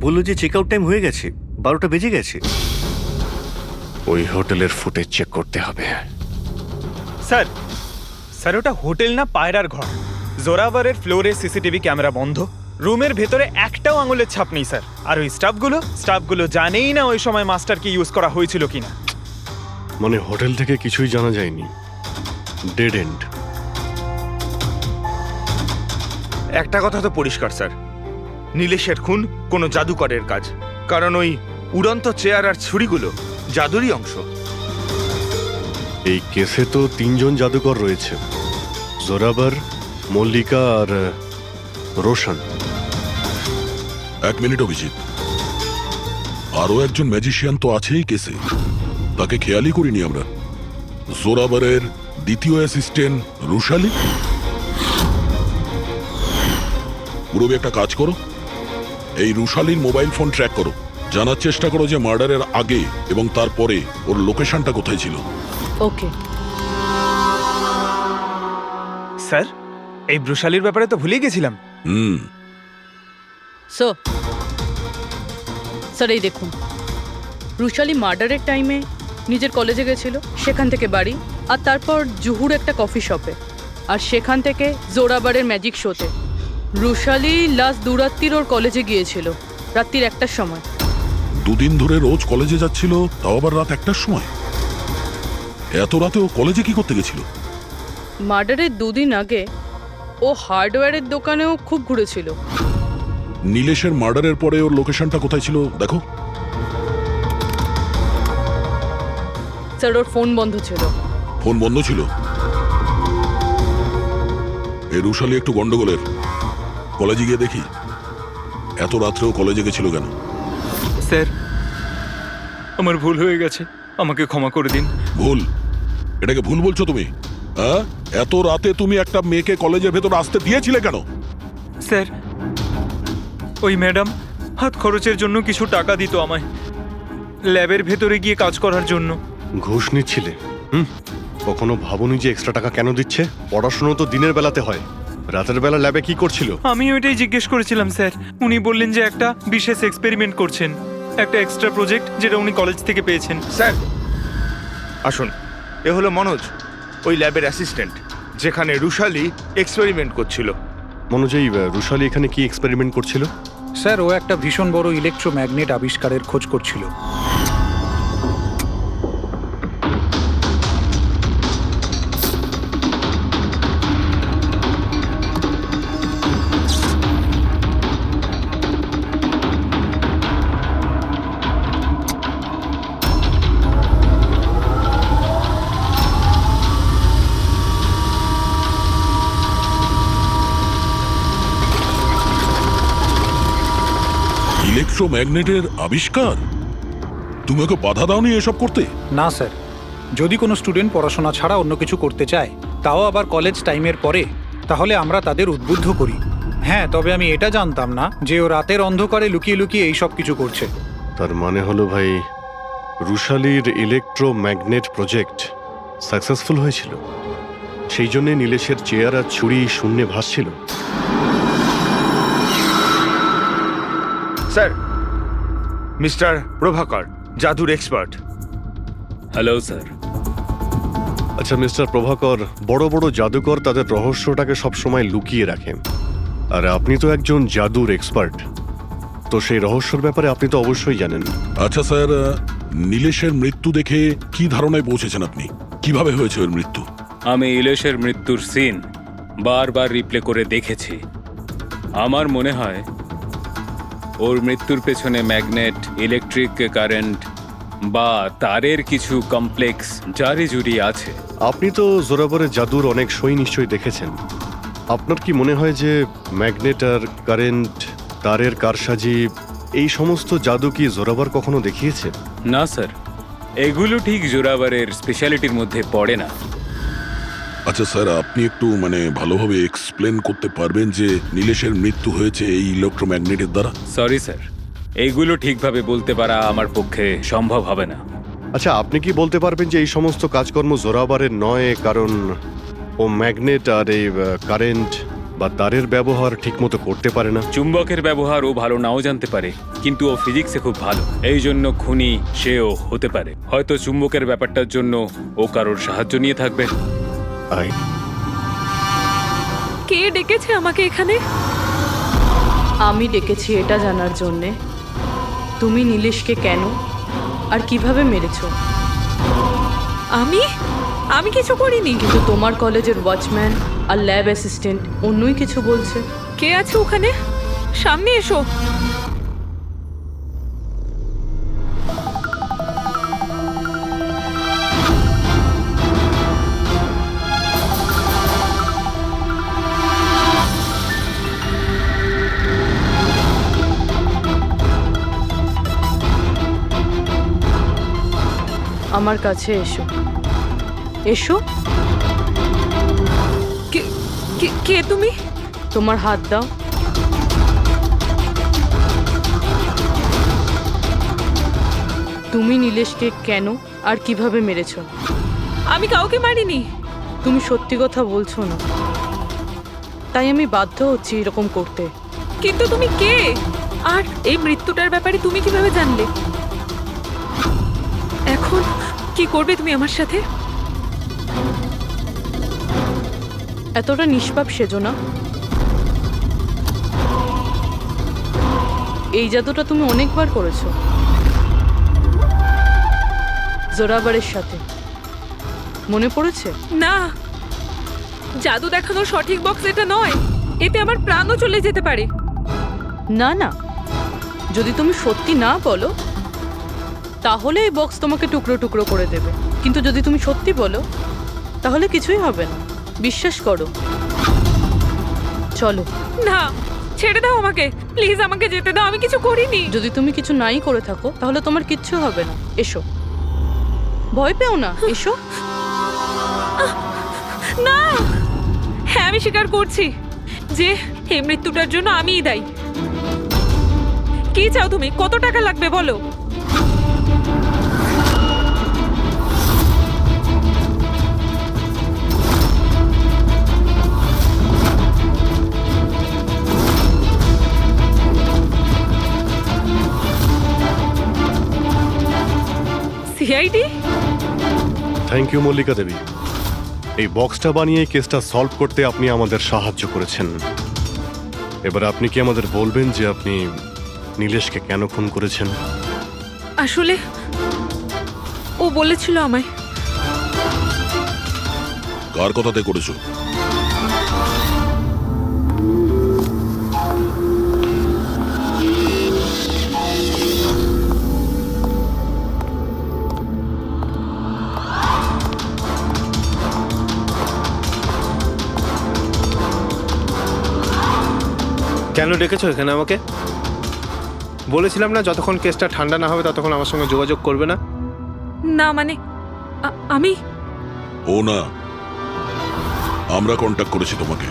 বললো যে চেক আউট টাইম হয়ে গেছে, 12টা বেজে গেছে। ওই হোটেলের ফুটেজ চেক করতে হবে। স্যার ওটা হোটেল না পায়রার ঘর। জোরাবারের ফ্লোরে সিসিটিভি ক্যামেরা বন্ধ, রুমের ভেতরে একটাও আঙুলের ছাপ নেই স্যার। আর ওই স্টাফগুলো জানেই না ওই সময় মাস্টারকে ইউজ করা হয়েছিল কিনা। মানে হোটেল থেকে কিছুই জানা যায়নি, ডেড এন্ড। একটা কথা তো পরিষ্কার স্যার, নীলেশের খুন কোনো জাদুকরের কাজ, কারণ ওই উড়ন্ত চেয়ার আর ছুরিগুলো জাদুরই অংশ। এই কেসে তো 3 জন জাদুকর রয়েছে, জোরাবার, মল্লিকা আর রোশন। এক মিনিট অভিজিৎ, আরো একজন ম্যাজিশিয়ান তো আছেই কেসে, তাকে খেয়ালই করিনি আমরা। জোরাবারের দ্বিতীয় অ্যাসিস্ট্যান্ট রুশালি। পুরবি একটা কাজ করো, এই রুশালির মোবাইল ফোন ট্র্যাক করো, জানার চেষ্টা করো যে মার্ডারের আগে এবং তারপরে ওর লোকেশনটা কোথায় ছিল। ওকে স্যার, এই ব্রুশালির ব্যাপারে তো ভুলেই গেছিলাম। স্যার এই দেখুন, রুশালি মার্ডারের টাইমে নিজের কলেজে গেছিল, সেখান থেকে বাড়ি, আর তারপর জুহুর একটা কফি শপে, আর সেখান থেকে জোরাবারের ম্যাজিক শোতে। রুশালি লাস্ট দুরাত্রির ওর কলেজে গিয়েছিল রাত্রির 1টার সময়। দুদিন ধরে রোজ কলেজে যাচ্ছিল, তাও আবার রাত 1টার সময়? এত রাতে ও কলেজে কি করতে গেছিল? মার্ডারের 2 দিন আগে ও হার্ডওয়্যারের দোকানেও খুব ঘুরেছিল। নীলেশের মার্ডারের পরে ওর লোকেশনটা কোথায় ছিল দেখো। স্যার ওর ফোন বন্ধ ছিল। ফোন বন্ধ ছিল? এই রুশালি একটু গন্ডগোলের, কলেজে গিয়ে দেখি। এত রাত্রেও কলেজে গেছিল কেন? স্যার আমার ভুল হয়ে গেছে, আমাকে ক্ষমা করে দিন। ভুল? এটাকে ভুল বলছো তুমি? হ্যাঁ, এত রাতে তুমি একটা মেয়েকে কলেজের ভেতর আসতে দিয়েছিলে কেন? স্যার ওই ম্যাডাম হাত খরচের জন্য কিছু টাকা দিত আমায়, ল্যাবের ভেতরে গিয়ে কাজ করার জন্য। ঘুষ নিচ্ছিলে? কখনো ভাবনি যে এক্সট্রা টাকা কেন দিচ্ছে? পড়াশোনা তো দিনের বেলাতে হয়, রাতের বেলা ল্যাবে কি করছিল? আমি ওইটাই জিজ্ঞেস করেছিলাম স্যার। উনি বললেন যে একটা বিশেষ এক্সপেরিমেন্ট করছেন, একটা এক্সট্রা প্রজেক্ট যেটা উনি কলেজ থেকে পেয়েছেন। স্যার আসুন, এ হলো মনোজ, ওই ল্যাবের অ্যাসিস্ট্যান্ট, যেখানে রুশালি এক্সপেরিমেন্ট করছিল। মনোজ, এই রুশালি এখানে কি এক্সপেরিমেন্ট করছিল? স্যার ও একটা ভীষণ বড় ইলেকট্রোম্যাগনেট আবিষ্কারের খোঁজ করছিল। ইলেকট্রোম্যাগনেটের আবিষ্কার? তুমি ওকে বাধা দাওনি এসব করতে? না স্যার, যদি কোনো স্টুডেন্ট পড়াশোনা ছাড়া অন্য কিছু করতে চায়, তাও আবার কলেজ টাইমের পরে, তাহলে আমরা তাদের উদ্বুদ্ধ করি। হ্যাঁ, তবে আমি এটা জানতাম না যে ও রাতের অন্ধকারে লুকিয়ে লুকিয়ে এই সব কিছু করছে। তার মানে হলো ভাই, রুশালির ইলেকট্রোম্যাগনেট প্রজেক্ট সাকসেসফুল হয়েছিল, সেই জন্যে নীলেশের চেয়ার আর ছুরি শূন্যে ভাসছিল। স্যার, মিস্টার প্রভাকর, জাদুর এক্সপার্ট। Hello sir. আচ্ছা মিস্টার প্রভাকর, বড় বড় জাদুকর তাদের রহস্যটাকে সবসময় লুকিয়ে রাখেন, আর আপনি তো একজন জাদুর এক্সপার্ট, তো সেই রহস্যের ব্যাপারে আপনি তো অবশ্যই জানেন। আচ্ছা স্যার, নীলেশের মৃত্যু দেখে কি ধারণায় পৌঁছেছেন আপনি? কিভাবে হয়েছে ওর মৃত্যু? আমি ইলেশের মৃত্যুর সিন বারবার রিপ্লে করে দেখেছি। আমার মনে হয় ওর মৃত্যুর পেছনে ম্যাগনেট, ইলেকট্রিক কারেন্ট বা তারের কিছু কমপ্লেক্স জারি জুরি আছে। আপনি তো জোরাবরের জাদুর অনেক সই নিশ্চয়ই দেখেছেন। আপনার কি মনে হয় যে ম্যাগনেট আর কারেন্ট, তারের কারসাজি, এই সমস্ত জাদু কি জোরাবর কখনো দেখিয়েছে? না স্যার, এগুলো ঠিক জোরাবরের স্পেশালিটির মধ্যে পড়ে না। আচ্ছা স্যার, আপনি একটু ভালোভাবে এক্সপ্লেন করতে পারবেন যে নীলেশের মৃত্যু হয়েছে এই ইলেকট্রোম্যাগনেটের দ্বারা? সরি স্যার, এইগুলো ঠিকভাবে বলতে পারা আমার পক্ষে সম্ভব হবে না। আচ্ছা, আপনি কি বলতে পারবেন যে এই সমস্ত কাজকর্ম জোরাবরের নয়, কারণ ও ম্যাগনেট আর এই কারেন্ট বা তারের ব্যবহার ঠিকমতো করতে পারে না? চুম্বকের ব্যবহার ও ভালো নাও জানতে পারে, কিন্তু ও ফিজিক্সে খুব ভালো, এই জন্য খুনি সেও হতে পারে। হয়তো চুম্বকের ব্যাপারটার জন্য ও কারোর সাহায্য নিয়ে থাকবে। কে ডেকেছে আমাকে এখানে? আমি ডেকেছি এটা জানার জন্যে তুমি নীলেশকে কেন আর কিভাবে মেরেছো। আমি কিছু করিনি। কিন্তু তোমার কলেজের ওয়াচম্যান আর ল্যাব অ্যাসিস্ট্যান্ট অন্যই কিছু বলছে। কে আছে ওখানে? সামনে এসো। আমার কাছে এসো। এসো। কে তুমি? তোমার হাত দাও। তুমি নীলেশকে কেন আর কিভাবে মেরেছো? আমি কাউকে মারিনি। তুমি সত্যি কথা বলছো না, তাই আমি বাধ্য হচ্ছি এরকম করতে। কিন্তু তুমি কে? আর এই মৃত্যুটার ব্যাপারে তুমি কিভাবে জানলে? এখন কি করবে তুমি আমার সাথে? এতটা নিষ্পাপ সেজো না। এই জাদুটা তুমি অনেকবার করেছো জোরাবরের সাথে, মনে পড়েছে? না, জাদু দেখানোর সঠিক বক্স এটা নয়। এতে আমার প্রাণও চলে যেতে পারে। না না, যদি তুমি সত্যি না বলো তাহলে এই বক্স তোমাকে টুকরো টুকরো করে দেবে, কিন্তু যদি তুমি সত্যি বলো তাহলে কিছুই হবে না। বিশ্বাস করো। চলো। না, ছেড়ে দাও আমাকে, প্লিজ আমাকে যেতে দাও। আমি কিছু করিনি। যদি তুমি কিছু নাই করে থাকো তাহলে তোমার কিচ্ছু হবে না। এসো, ভয় পেও না, এসো। না, হ্যাঁ আমি স্বীকার করছি যে এই মৃত্যুটার জন্য আমিই দায়ী। কি চাও তুমি? কত টাকা লাগবে বলো? সিআইডি? থ্যাংক ইউ মল্লিকা দেবী। এই বক্সটা বানিয়ে কেসটা সলভ করতে আপনি আমাদের সাহায্য করেছেন। এবার আপনি কি আমাদের বলবেন যে আপনি নীলেশকে কেন খুন করেছেন? আসলে ও বলেছিল আমায়। কার কথাতে করেছো? কেন ডেকেছো এখানে আমাকে? বলেছিলাম না যতক্ষণ কেসটা ঠান্ডা না হবে ততক্ষণ আমার সঙ্গে যোগাযোগ করবে না। না মানে আমি ও না, আমরা কন্ট্যাক্ট করেছি তোমাকে।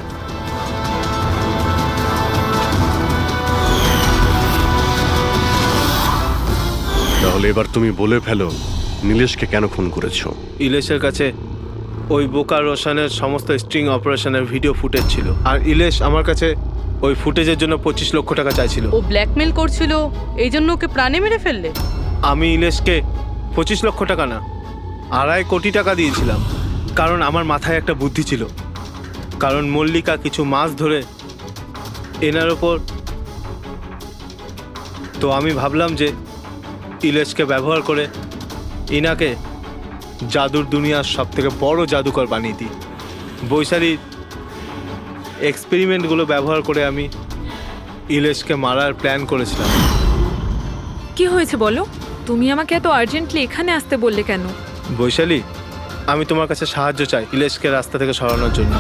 তাহলে এবার তুমি বলে ফেলো নীলেশকে কেন খুন করেছো? ইলেশের কাছে ওই বোকা রোশনের সমস্ত স্ট্রিং অপারেশনের ভিডিও ফুটেজ ছিল, আর ইলেশ আমার কাছে ওই ফুটেজের জন্য 25 লক্ষ টাকা চাইছিল। ও ব্ল্যাকমেল করছিল, এই জন্য ওকে প্রাণে মেরে ফেললে? আমি ইলেশকে 25 লক্ষ টাকা না, 2.5 কোটি টাকা দিয়েছিলাম, কারণ আমার মাথায় একটা বুদ্ধি ছিল। কারণ মল্লিকা কিছু মাস ধরে এনার ওপর, তো আমি ভাবলাম যে ইলেশকে ব্যবহার করে ইনাকে জাদুর দুনিয়ার সব থেকে বড় জাদুকর বানিয়ে দিই। বৈশালীর এক্সপেরিমেন্টগুলো ব্যবহার করে আমি ইলেশকে মারার প্ল্যান করেছিলাম। কি হয়েছে বলো? তুমি আমাকে এত আর্জেন্টলি এখানে আসতে বললে কেন? বৈশালী, আমি তোমার কাছে সাহায্য চাই ইলেশকে রাস্তা থেকে সরানোর জন্য।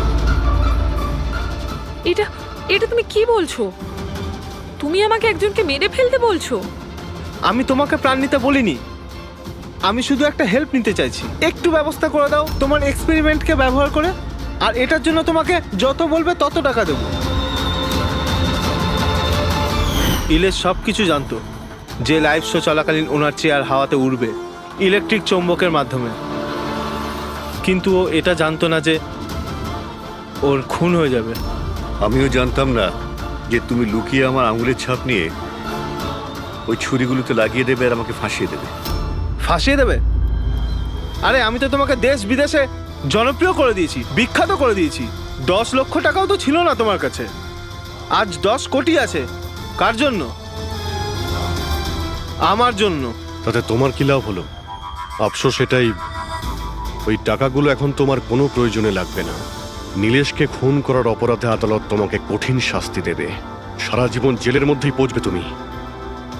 এটা এটা তুমি কি বলছো? তুমি আমাকে একজনকে মেরে ফেলতে বলছো? আমি তোমাকে প্রাণ নিতে বলিনি, আমি শুধু একটা হেল্প নিতে চাইছি। একটু ব্যবস্থা করে দাও তোমার এক্সপেরিমেন্টকে ব্যবহার করে, আর এটার জন্য তোমাকে যত বলবে তত টাকা দেবো। ইলেশ সব কিছু জানতো যে লাইভ শো চলাকালীন ওনার চেয়ার হাওয়াতে উড়বে ইলেকট্রিক চৌম্বকের মাধ্যমে, কিন্তু ও এটা জানতো না যে ওর খুন হয়ে যাবে। আমিও জানতাম না যে তুমি লুকিয়ে আমার আঙুলের ছাপ নিয়ে ওই ছুরিগুলোতে লাগিয়ে দেবে আর আমাকে ফাঁসিয়ে দেবে। ফাঁসিয়ে দেবে? আরে আমি তো তোমাকে দেশ বিদেশে জনপ্রিয় করে দিয়েছি, বিখ্যাত করে দিয়েছি। 10 লক্ষ টাকাও তো ছিল না তোমার কাছে, আজ 10 কোটি আছে। কার জন্য? আমার জন্য। তাতে তোমার কি লাভ হলো? আফসোস এটাই, ওই টাকাগুলো এখন তোমার কোনো প্রয়োজনে লাগবে না। নীলেশকে খুন করার অপরাধে আদালত তোমাকে কঠিন শাস্তি দেবে, সারা জীবন জেলের মধ্যেই পচবে তুমি।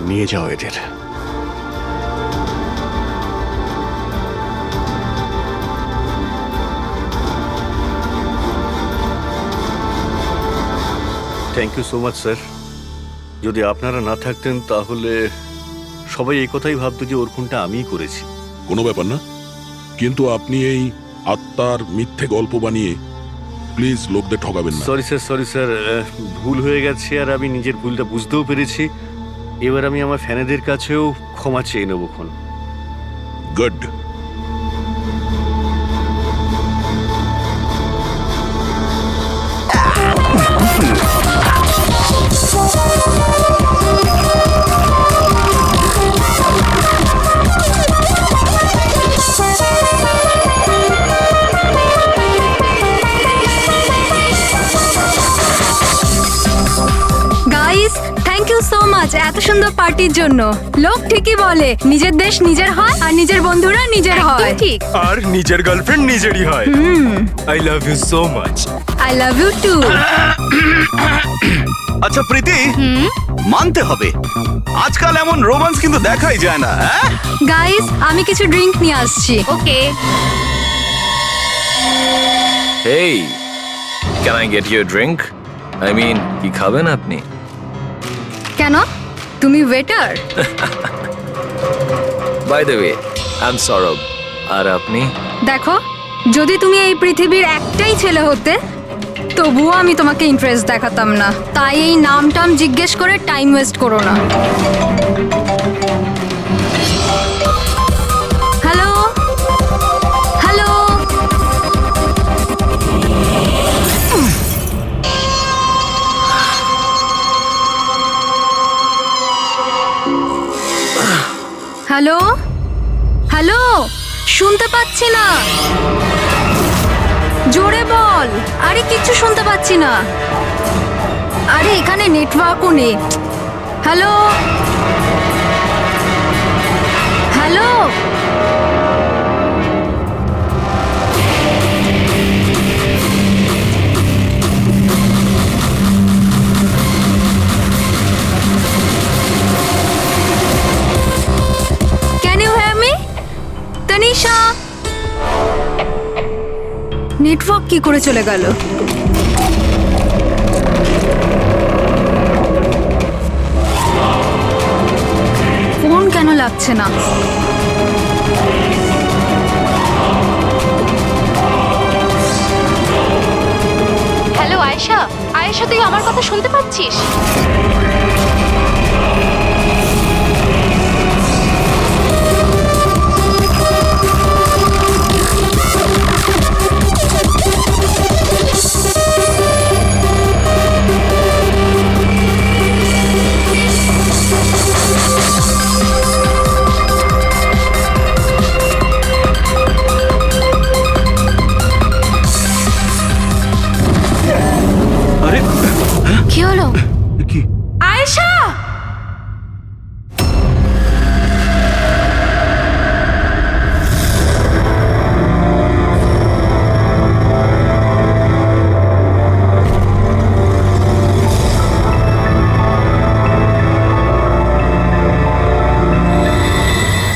নিয়ে যাও এদের। Thank you so much sir. যদি আপনারা না থাকতেন তাহলে সবাই এই কথাই ভাবতো যে ওর খুনটা আমিই করেছি। কোনো ব্যাপার না, কিন্তু আপনি এই আত্মার মিথ্যে গল্প বানিয়ে প্লিজ লোকদের ঠকাবেন না। সরি স্যার, ভুল হয়ে গেছে আর আমি নিজের ভুলটা বুঝতেও পেরেছি। এবার আমি আমার ফ্যানেদের কাছেও ক্ষমা চেয়ে নেবো। Good. Guys, thank you so much এত সুন্দর পার্টির জন্য। লোক ঠিকই বলে নিজের দেশ নিজের হয় আর নিজের বন্ধুরা নিজের হয়। ঠিক। আর নিজের গার্লফ্রেন্ড নিজেরই হয়। I love you so much. I love you too. আচ্ছা প্রীতি, মানতে হবে আজকাল এমন রোমান্স কিন্তু দেখাই যায় না। গাইস, আমি কিছু ড্রিঙ্ক নিয়ে আসছি। ওকে। Hey, can I get you a drink? I mean, কি খাবেন আপনি? কেন? তুমি waiter? By the way, I'm Saurabh. আর আপনি? দেখো, যদি তুমি এই পৃথিবীর একটাই ছেলে হতে তবুও আমি তোমাকে ইন্টারেস্ট দেখাতাম না। তাই এই নামটাম জিজ্ঞেস করে টাইম ওয়েস্ট করো না। হ্যালো হ্যালো, হ্যালো হ্যালো, শুনতে পাচ্ছি না, জোরে বল। আরে কিচ্ছু শুনতে পাচ্ছি না। আরে এখানে নেটওয়ার্কও নেই। Hello hello, can you hear me? Tanisha, network কি করে চলে গেল? ফোন কেন লাগছে না? হ্যালো আয়েশা, আয়েশা তুই আমার কথা শুনতে পাচ্ছিস? কি হলো? আয়েশা!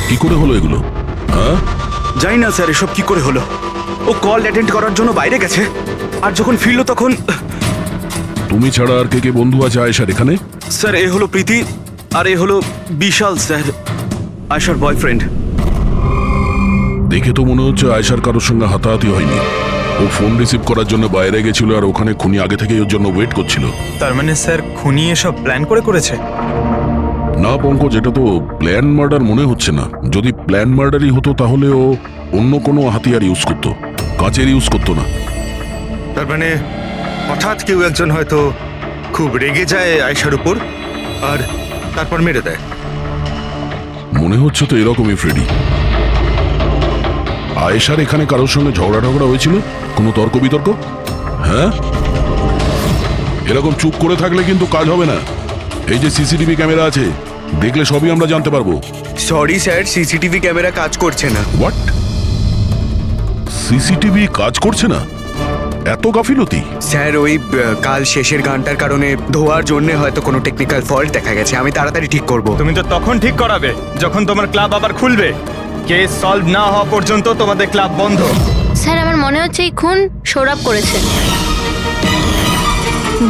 কি করে হলো এগুলো? হ্যাঁ, জানি না স্যার এসব কি করে হলো। ও কল অ্যাটেন্ড করার জন্য বাইরে গেছে, আর যখন ফিরলো তখন তুমি ছাড়া আর কে কে বন্ধু আছে আয়েশার এখানে? স্যার এ হলো প্রীতি, আর এ হলো বিশাল স্যার, আয়েশার বয়ফ্রেন্ড। দেখে তো মনে হচ্ছে আয়েশার কারোর সঙ্গে হাতাহাতি হয়নি। ও ফোন রিসিভ করার জন্য বাইরে গেছিল, আর ওখানে খুনি আগে থেকেই ওর জন্য ওয়েট করছিল। তার মানে স্যার খুনি এসব প্ল্যান করে করেছে? না পঙ্কজ, এটা তো প্ল্যান মার্ডার মনে হচ্ছে না। যদি প্ল্যান মার্ডারই হতো তাহলে ও অন্য কোনো হাতিয়ার ইউজ করতো, কাঁচের ইউজ করতো না। তার মানে হঠাৎ কেউ একজন হয়তো খুব রেগে যায় আয়েশার উপর, আর তারপর মেরে দেয়। মনে হচ্ছে তো এরকমই ফ্রেডি। আয়েশার এখানে কারোর সঙ্গে ঝগড়া টগড়া হয়েছিল? কোনো তর্ক বিতর্ক? হ্যাঁ, এরকম চুপ করে থাকলে কিন্তু কাজ হবে না। এই যে সিসিটিভি ক্যামেরা আছে, দেখলে সবই আমরা জানতে পারবো। সরি স্যার, সিসিটিভি ক্যামেরা কাজ করছে না। হোয়াট? সিসিটিভি কাজ করছে না? এত গাফিলতি? স্যার ওই কাল শেষের গানটার কারণে ধোয়ার জন্য হয়তো কোনো টেকনিক্যাল ফল্ট দেখা গেছে। আমি তাড়াতাড়ি ঠিক করব। তুমি তো তখন ঠিক করাবে যখন তোমার ক্লাব আবার খুলবে। কেস সলভ না হওয়া পর্যন্ত তোমাদের ক্লাব বন্ধ। স্যার আমার মনে হচ্ছে এই খুন সৌরভ করেছে।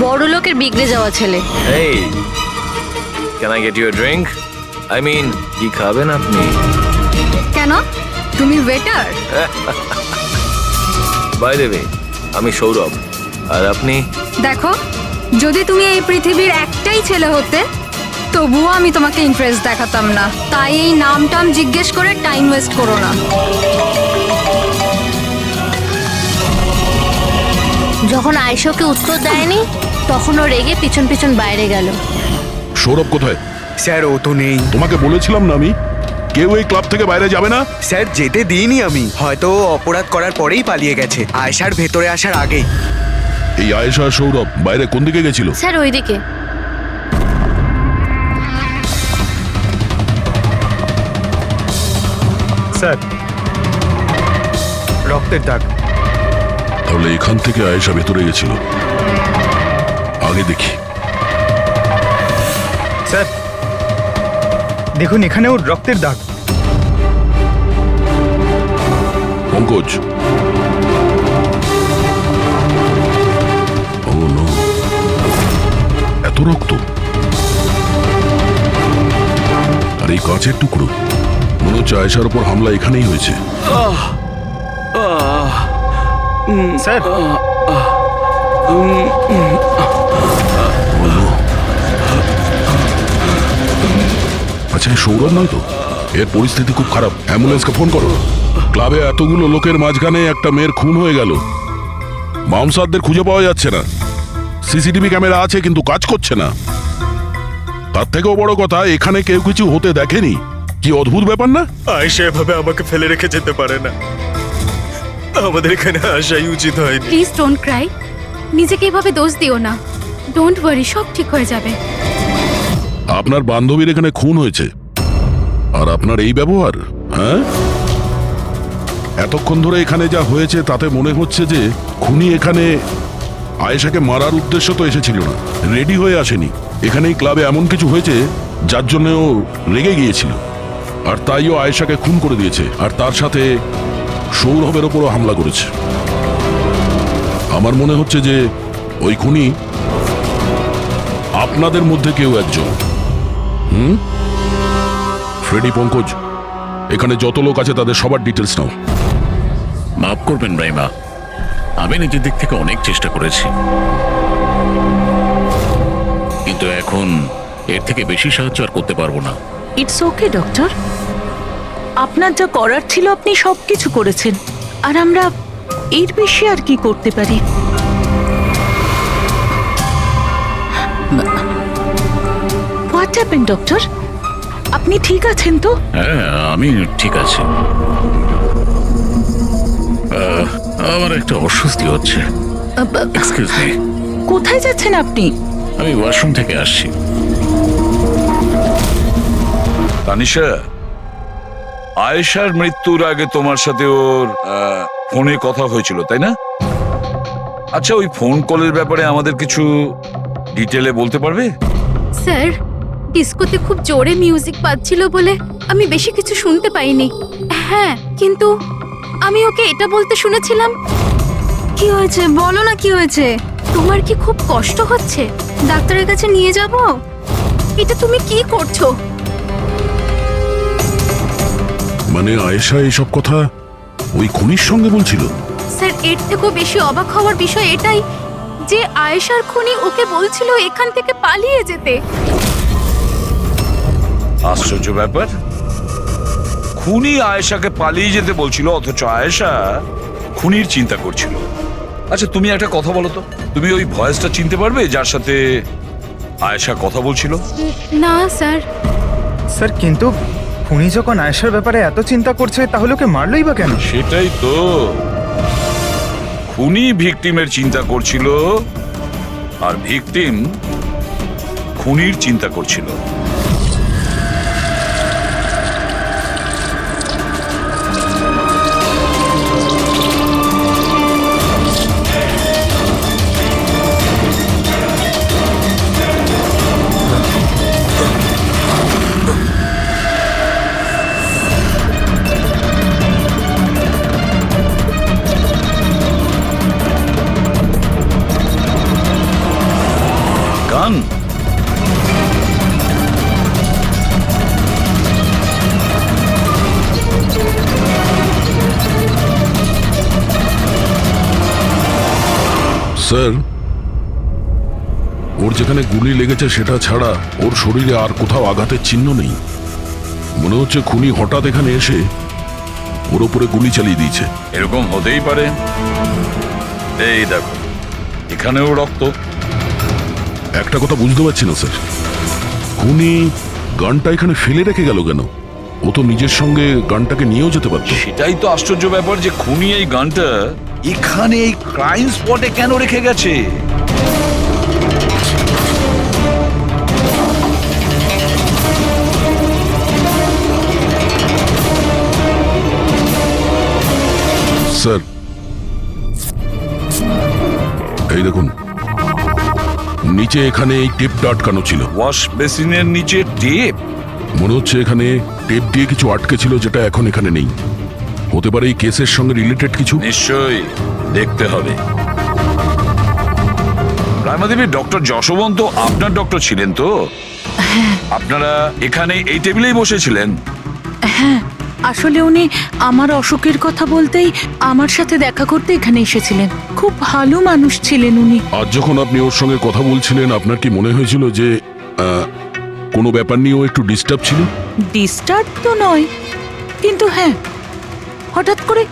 বড় লোকের বিগড়ে যাওয়া ছেলে। Hey, can I get you a drink? I mean, কি খাবেন আপনি? কেন তুমি ওয়েটার? By the way, আমি সৌরভ, আর আপনি? দেখো, যদি তুমি এই পৃথিবীর একটাই ছেলে হতে তবুও আমি তোমাকে ইন্টারেস্ট দেখাতাম না। তাই এই নাম টাম জিজ্ঞেস করে টাইম ওয়েস্ট করো না। যখন আয়েশাকে উত্তর দেয়নি তখন ও রেগে পিছন পিছন বাইরে গেল। সৌরভ কোথায়? স্যার ও তো নেই। তোমাকে বলেছিলাম না আমি, কেউ এই ক্লাব থেকে বাইরে যাবে না। স্যার যেতে দিইনি আমি, হয়তো ও অপরাধ করার পরেই পালিয়ে গেছে, আয়েশার ভেতরে আসার আগেই। এই আয়েশা আর সৌরভ বাইরে কোন দিকে গেছিল? স্যার ওইদিকে। স্যার রক্তের দাগ। তাহলে এখান থেকে আয়েশা ভেতরে গেছিল। আগে দেখি। স্যার দেখুন, এখানেও রক্তের দাগ। পঙ্কজ, ও নো, এত রক্ত! আর এই কাঁচের টুকরো, মনে হচ্ছে আয়েশার উপর হামলা এখানেই হয়েছে। স্যার আচ্ছা, এই সৌরভ নয় তো? এর পরিস্থিতি খুব খারাপ। অ্যাম্বুলেন্সকে ফোন করো। ক্লাবে এতগুলো লোকের মাঝখানে একটা মেয়ের খুন হয়ে গেল। মামসাদদের খুঁজে পাওয়া যাচ্ছে না। সিসিটিভি ক্যামেরা আছে কিন্তু কাজ করছে না। তার থেকেও বড় কথা, এখানে কেউ কিছু হতে দেখেনি। কি অদ্ভুত ব্যাপার না? আয়েশা এভাবে আমাকে ফেলে রেখে যেতে পারে না। আমাদের এখানে আসাই উচিত হয়নি। Please don't Cry. নিজেকে এভাবে দোষ দিও না। ডোন্ট ওয়ারি, সব ঠিক হয়ে যাবে। আপনার বান্ধবীর এখানে খুন হয়েছে, আর আপনার এই ব্যবহার? হ্যাঁ, এতক্ষণ ধরে এখানে যা হয়েছে তাতে মনে হচ্ছে যে খুনি এখানে আয়েশাকে মারার উদ্দেশ্য তো এসেছিল না, রেডি হয়ে আসেনি। এখানেই ক্লাবে এমন কিছু হয়েছে যার জন্য ও রেগে গিয়েছিল, আর তাই ও আয়েশাকে খুন করে দিয়েছে, আর তার সাথে সৌরভের ওপরও হামলা করেছে। আমার মনে হচ্ছে যে ওই খুনি আপনাদের মধ্যে কেউ একজন। ফ্রেডি, পঙ্কজ, এখানে যত লোক আছে তাদের সবার ডিটেলস নাও। মাফ করবেন রাইমা, আমি নিজের দিক থেকে অনেক চেষ্টা করেছি, কিন্তু এখন এর থেকে বেশি সাহায্য আর করতে পারবো না। ইটস ওকে ডক্টর, আপনার যা করার ছিল আপনি সব কিছু করেছেন, আর আমরা এর বেশি আর কি করতে পারি? What happen doctor? আপনি ঠিক আছেন তো? হ্যাঁ, আমি ঠিক আছি। আমার একটা অস্বস্তি হচ্ছে। Excuse me. কোথায় যাচ্ছেন আপনি? আমি ওয়াশরুম থেকে আসছি। তানিশা, আয়েশার মৃত্যুর আগে তোমার সাথে ওর ফোনে কথা হয়েছিল, তাই না? আচ্ছা, ওই ফোন কলের ব্যাপারে আমাদের কিছু ডিটেলে বলতে পারবে? স্যার ডিস্কোতে খুব জোরে মিউজিক বাজছিল বলে আমি বেশি কিছু শুনতে পাইনি। হ্যাঁ, কিন্তু আমি ওকে এটা বলতে শুনেছিলাম। কি হয়েছে বলো না, কি হয়েছে? তোমার কি খুব কষ্ট হচ্ছে? ডাক্তারের কাছে নিয়ে যাব? এটা তুমি কি করছো? মানে আয়েশা এইসব কথা ওই খুনির সঙ্গে বলছিল? স্যার, এর থেকেও বেশি অবাক হওয়ার বিষয় এটাই যে আয়েশার খুনি ওকে বলছিল এখান থেকে পালিয়ে যেতে। আশ্চর্য ব্যাপার, খুনি আয়েশাকে পালিয়ে যেতে বলছিল অথচ আয়েশা খুনির চিন্তা করছিল। আচ্ছা তুমি একটা কথা বলো তো, তুমি ওই ভয়েসটা চিনতে পারবে যার সাথে আয়েশা কথা বলছিল? না স্যার। স্যার কিন্তু খুনি যখন আয়েশার ব্যাপারে এত চিন্তা করছে তাহলে ওকে মারলই বা কেন? সেটাই তো, খুনি ভিকটিমের চিন্তা করছিল আর ভিকটিম খুনির চিন্তা করছিল। গান? স্যার, ওর যেখানে গুলি লেগেছে সেটা ছাড়া ওর শরীরে আর কোথাও আঘাতের চিহ্ন নেই। মনে হচ্ছে খুনি হঠাৎ এখানে এসে ওর উপরে গুলি চালিয়ে দিয়েছে। এরকম হতেই পারে। এই দেখো, এখানেও রক্ত। একটা কথা বুঝতে পারছি না স্যার, খুনি গানটা এখানে ফেলে রেখে গেল কেন? ও তো নিজের সঙ্গে গানটাকে নিয়েও যেতে পারত। সেটাই তো আশ্চর্য ব্যাপার যে খুনি এই গানটা এখানে এই ক্রাইম স্পটে কেন রেখে গেছে? স্যার এই দেখুন, নিচে এখানে এই টেপটা আটকানো ছিল। ওয়াশ বেসিনের নিচে টেপ? মনে হচ্ছে এখানে টেপ দিয়ে কিছু আটকে ছিল যেটা এখন এখানে নেই। হতে পারে এই কেসের সঙ্গে রিলেটেড কিছু। নিশ্চয়ই দেখতে হবে। রায়মাদেবী, ডক্টর যশবন্ত আপনার ডক্টর ছিলেন তো? আপনারা এখানে এই টেবিলেই বসেছিলেন? হ্যাঁ, আসলে উনি আমার অসুখের কথা বলতেই আমার সাথে দেখা করতে এখানে এসেছিলেন। খুব ভালো মানুষ ছিলেন উনি। আজ যখন আপনি ওর সঙ্গে কথা বলছিলেন আপনার কি মনে হয়েছিল যে কোনো ব্যাপার নিয়ে ও একটু ডিস্টার্ব ছিল? ডিস্টার্ব তো নয়, কিন্তু হ্যাঁ, হঠাৎ করে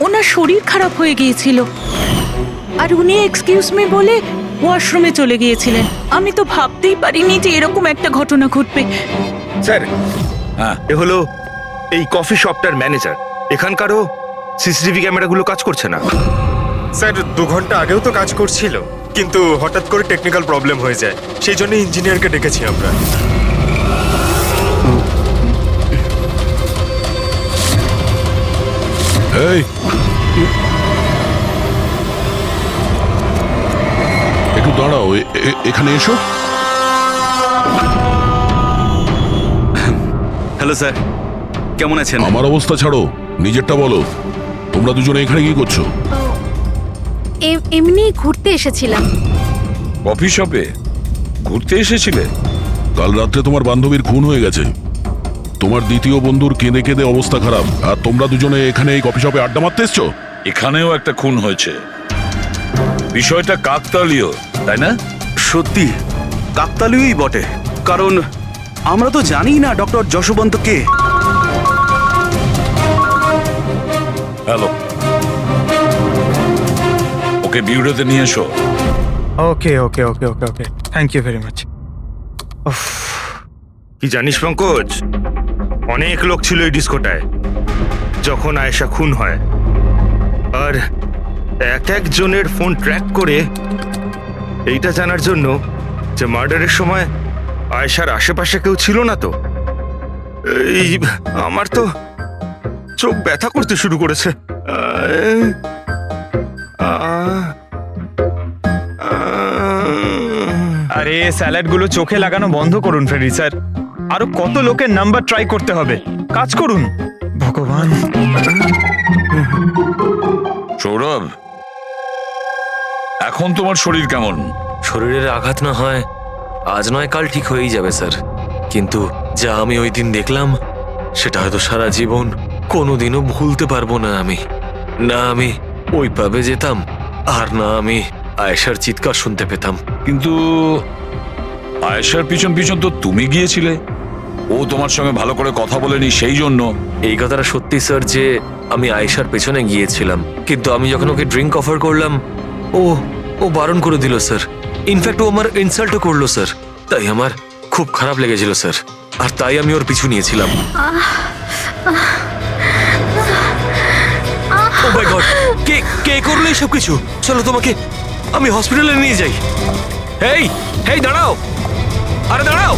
ওনার শরীর খারাপ হয়ে গিয়েছিল আর উনি এক্সকিউজ মি বলে ওয়াশরুমে চলে গিয়েছিলেন। আমি তো ভাবতেই পারিনি যে এরকম একটা ঘটনা ঘটবে। স্যার, এ হলো এই কফি শপটার ম্যানেজার। এখানকারও সিসিটিভি ক্যামেরাগুলো কাজ করছে না। স্যার 2 ঘন্টা আগেও তো কাজ করছিল, কিন্তু হঠাৎ করে টেকনিক্যাল প্রবলেম হয়ে যায়, সেই জন্য ইঞ্জিনিয়ারকে ডেকেছি আমরা। এই একটু দাঁড়াও, এখানে এসো। হ্যালো স্যার, কেমন আছেন? আমার অবস্থা ছাড়ো, নিজেরটা বলো। তোমরা দুজনে এখানে কি করছো? এমনি ঘুরতে এসেছিলাম। কফি শপে ঘুরতে এসেছিলে? কাল রাত্রে তোমার বান্ধবীর খুন হয়ে গেছে। তোমার দ্বিতীয় বন্ধুর কেঁদে কেঁদে অবস্থা খারাপ, আর তোমরা দুজনে এখানে এই কফি শপে আড্ডা মারতে এসছো? এখানেও একটা খুন হয়েছে। বিষয়টা কাকতালীয়, তাই না? সত্যি কাকতালীয়ই বটে, কারণ আমরা তো জানি না ডক্টর যশবন্ত কে। হ্যালো, ওকে বিউরোতে নিয়ে এসো। ওকে ওকে ওকে ওকে ওকে, থ্যাংক ইউ ভেরি মাচ। কি জানিস পঙ্কজ, অনেক লোক ছিল এই ডিস্কোটায় যখন আয়েশা খুন হয়, আর এক একজনের ফোন ট্র্যাক করে এইটা জানার জন্য যে মার্ডারের সময় আয়েশার আশেপাশে কেউ ছিল না। তো এই আমার তো চোখ ব্যথা করতে শুরু করেছে। আরে আরে স্যালাডগুলো চোখে লাগানো বন্ধ করুন ফ্রেডি স্যার। আরো কত লোকের নাম্বার ট্রাই করতে হবে, কাজ করুন। ভগবান। সৌরভ, এখন তোমার শরীর কেমন? শরীরের আঘাত না হয় আজ নয় কাল ঠিক হয়েই যাবে স্যার, কিন্তু যা আমি ওই দিন দেখলাম সেটা হয়তো সারা জীবন কোনোদিনও ভুলতে পারবো না আমি। না আমি ওই পাবে যেতাম, আর না আমি আয়েশার চিৎকার শুনতে পেতাম। কিন্তু আয়েশার পিছন পিছন তো তুমি গিয়েছিলে, ও তোমার সঙ্গে ভালো করে কথা বলেনি সেই জন্য। এই কথাটা সত্যি স্যার যে আমি আয়েশার পেছনে গিয়েছিলাম, কিন্তু আমি যখন ওকে ড্রিঙ্ক অফার করলাম ও বারণ করে দিল স্যার। ইনফ্যাক্ট ও আমার ইনসাল্টও করলো স্যার। তাই আমার খুব খারাপ লেগেছিল স্যার, আর তাই আমি ওর পিছু নিয়েছিলাম। ও মাই গড, কে করলো এইসব কিছু? চলো তোমাকে আমি হসপিটালে নিয়ে যাই। হেই হেই দাঁড়াও, আরে দাঁড়াও।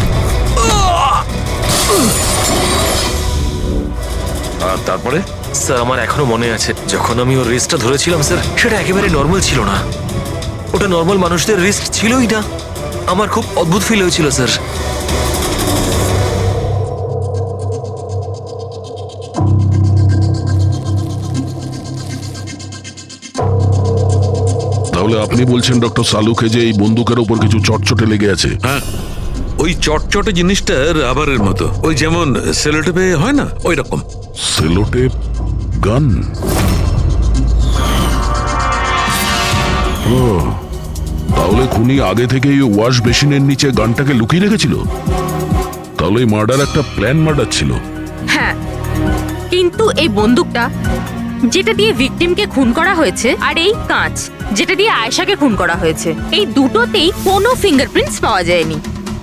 আর তারপরে? স্যার আমার এখনো মনে আছে যখন আমি ওর রিস্টটা ধরেছিলাম স্যার, সেটা একেবারে নর্মাল ছিল না। ওটা নর্মাল মানুষদের রিস্ট ছিলই না। আমার খুব অদ্ভুত ফিল হয়েছিল স্যার। তাহলে আপনি বলছেন ডক্টর সালুকে যে এই বন্দুকের উপর কিছু চটচটে লেগে আছে? হ্যাঁ, ওই চটচটে জিনিসটা রাবারের মতো, ওই যেমন সেলোটেপে হয় না, ওই রকম। সেলোটেপ গান? ও, তাহলে খুনি আগে থেকেই ওয়াশ বেসিনের নিচে গানটাকে লুকিয়ে রেখেছিল। তাহলে এই মার্ডার একটা প্ল্যান মার্ডার ছিল। হ্যাঁ, কিন্তু এই বন্দুকটা যেটা দিয়ে ভিকটিমকে খুন করা হয়েছে, আর এই কাঁচ যেটা দিয়ে আয়েশাকে খুন করা হয়েছে, এই দুটোতেই কোনো ফিঙ্গারপ্রিন্টস পাওয়া যায়নি।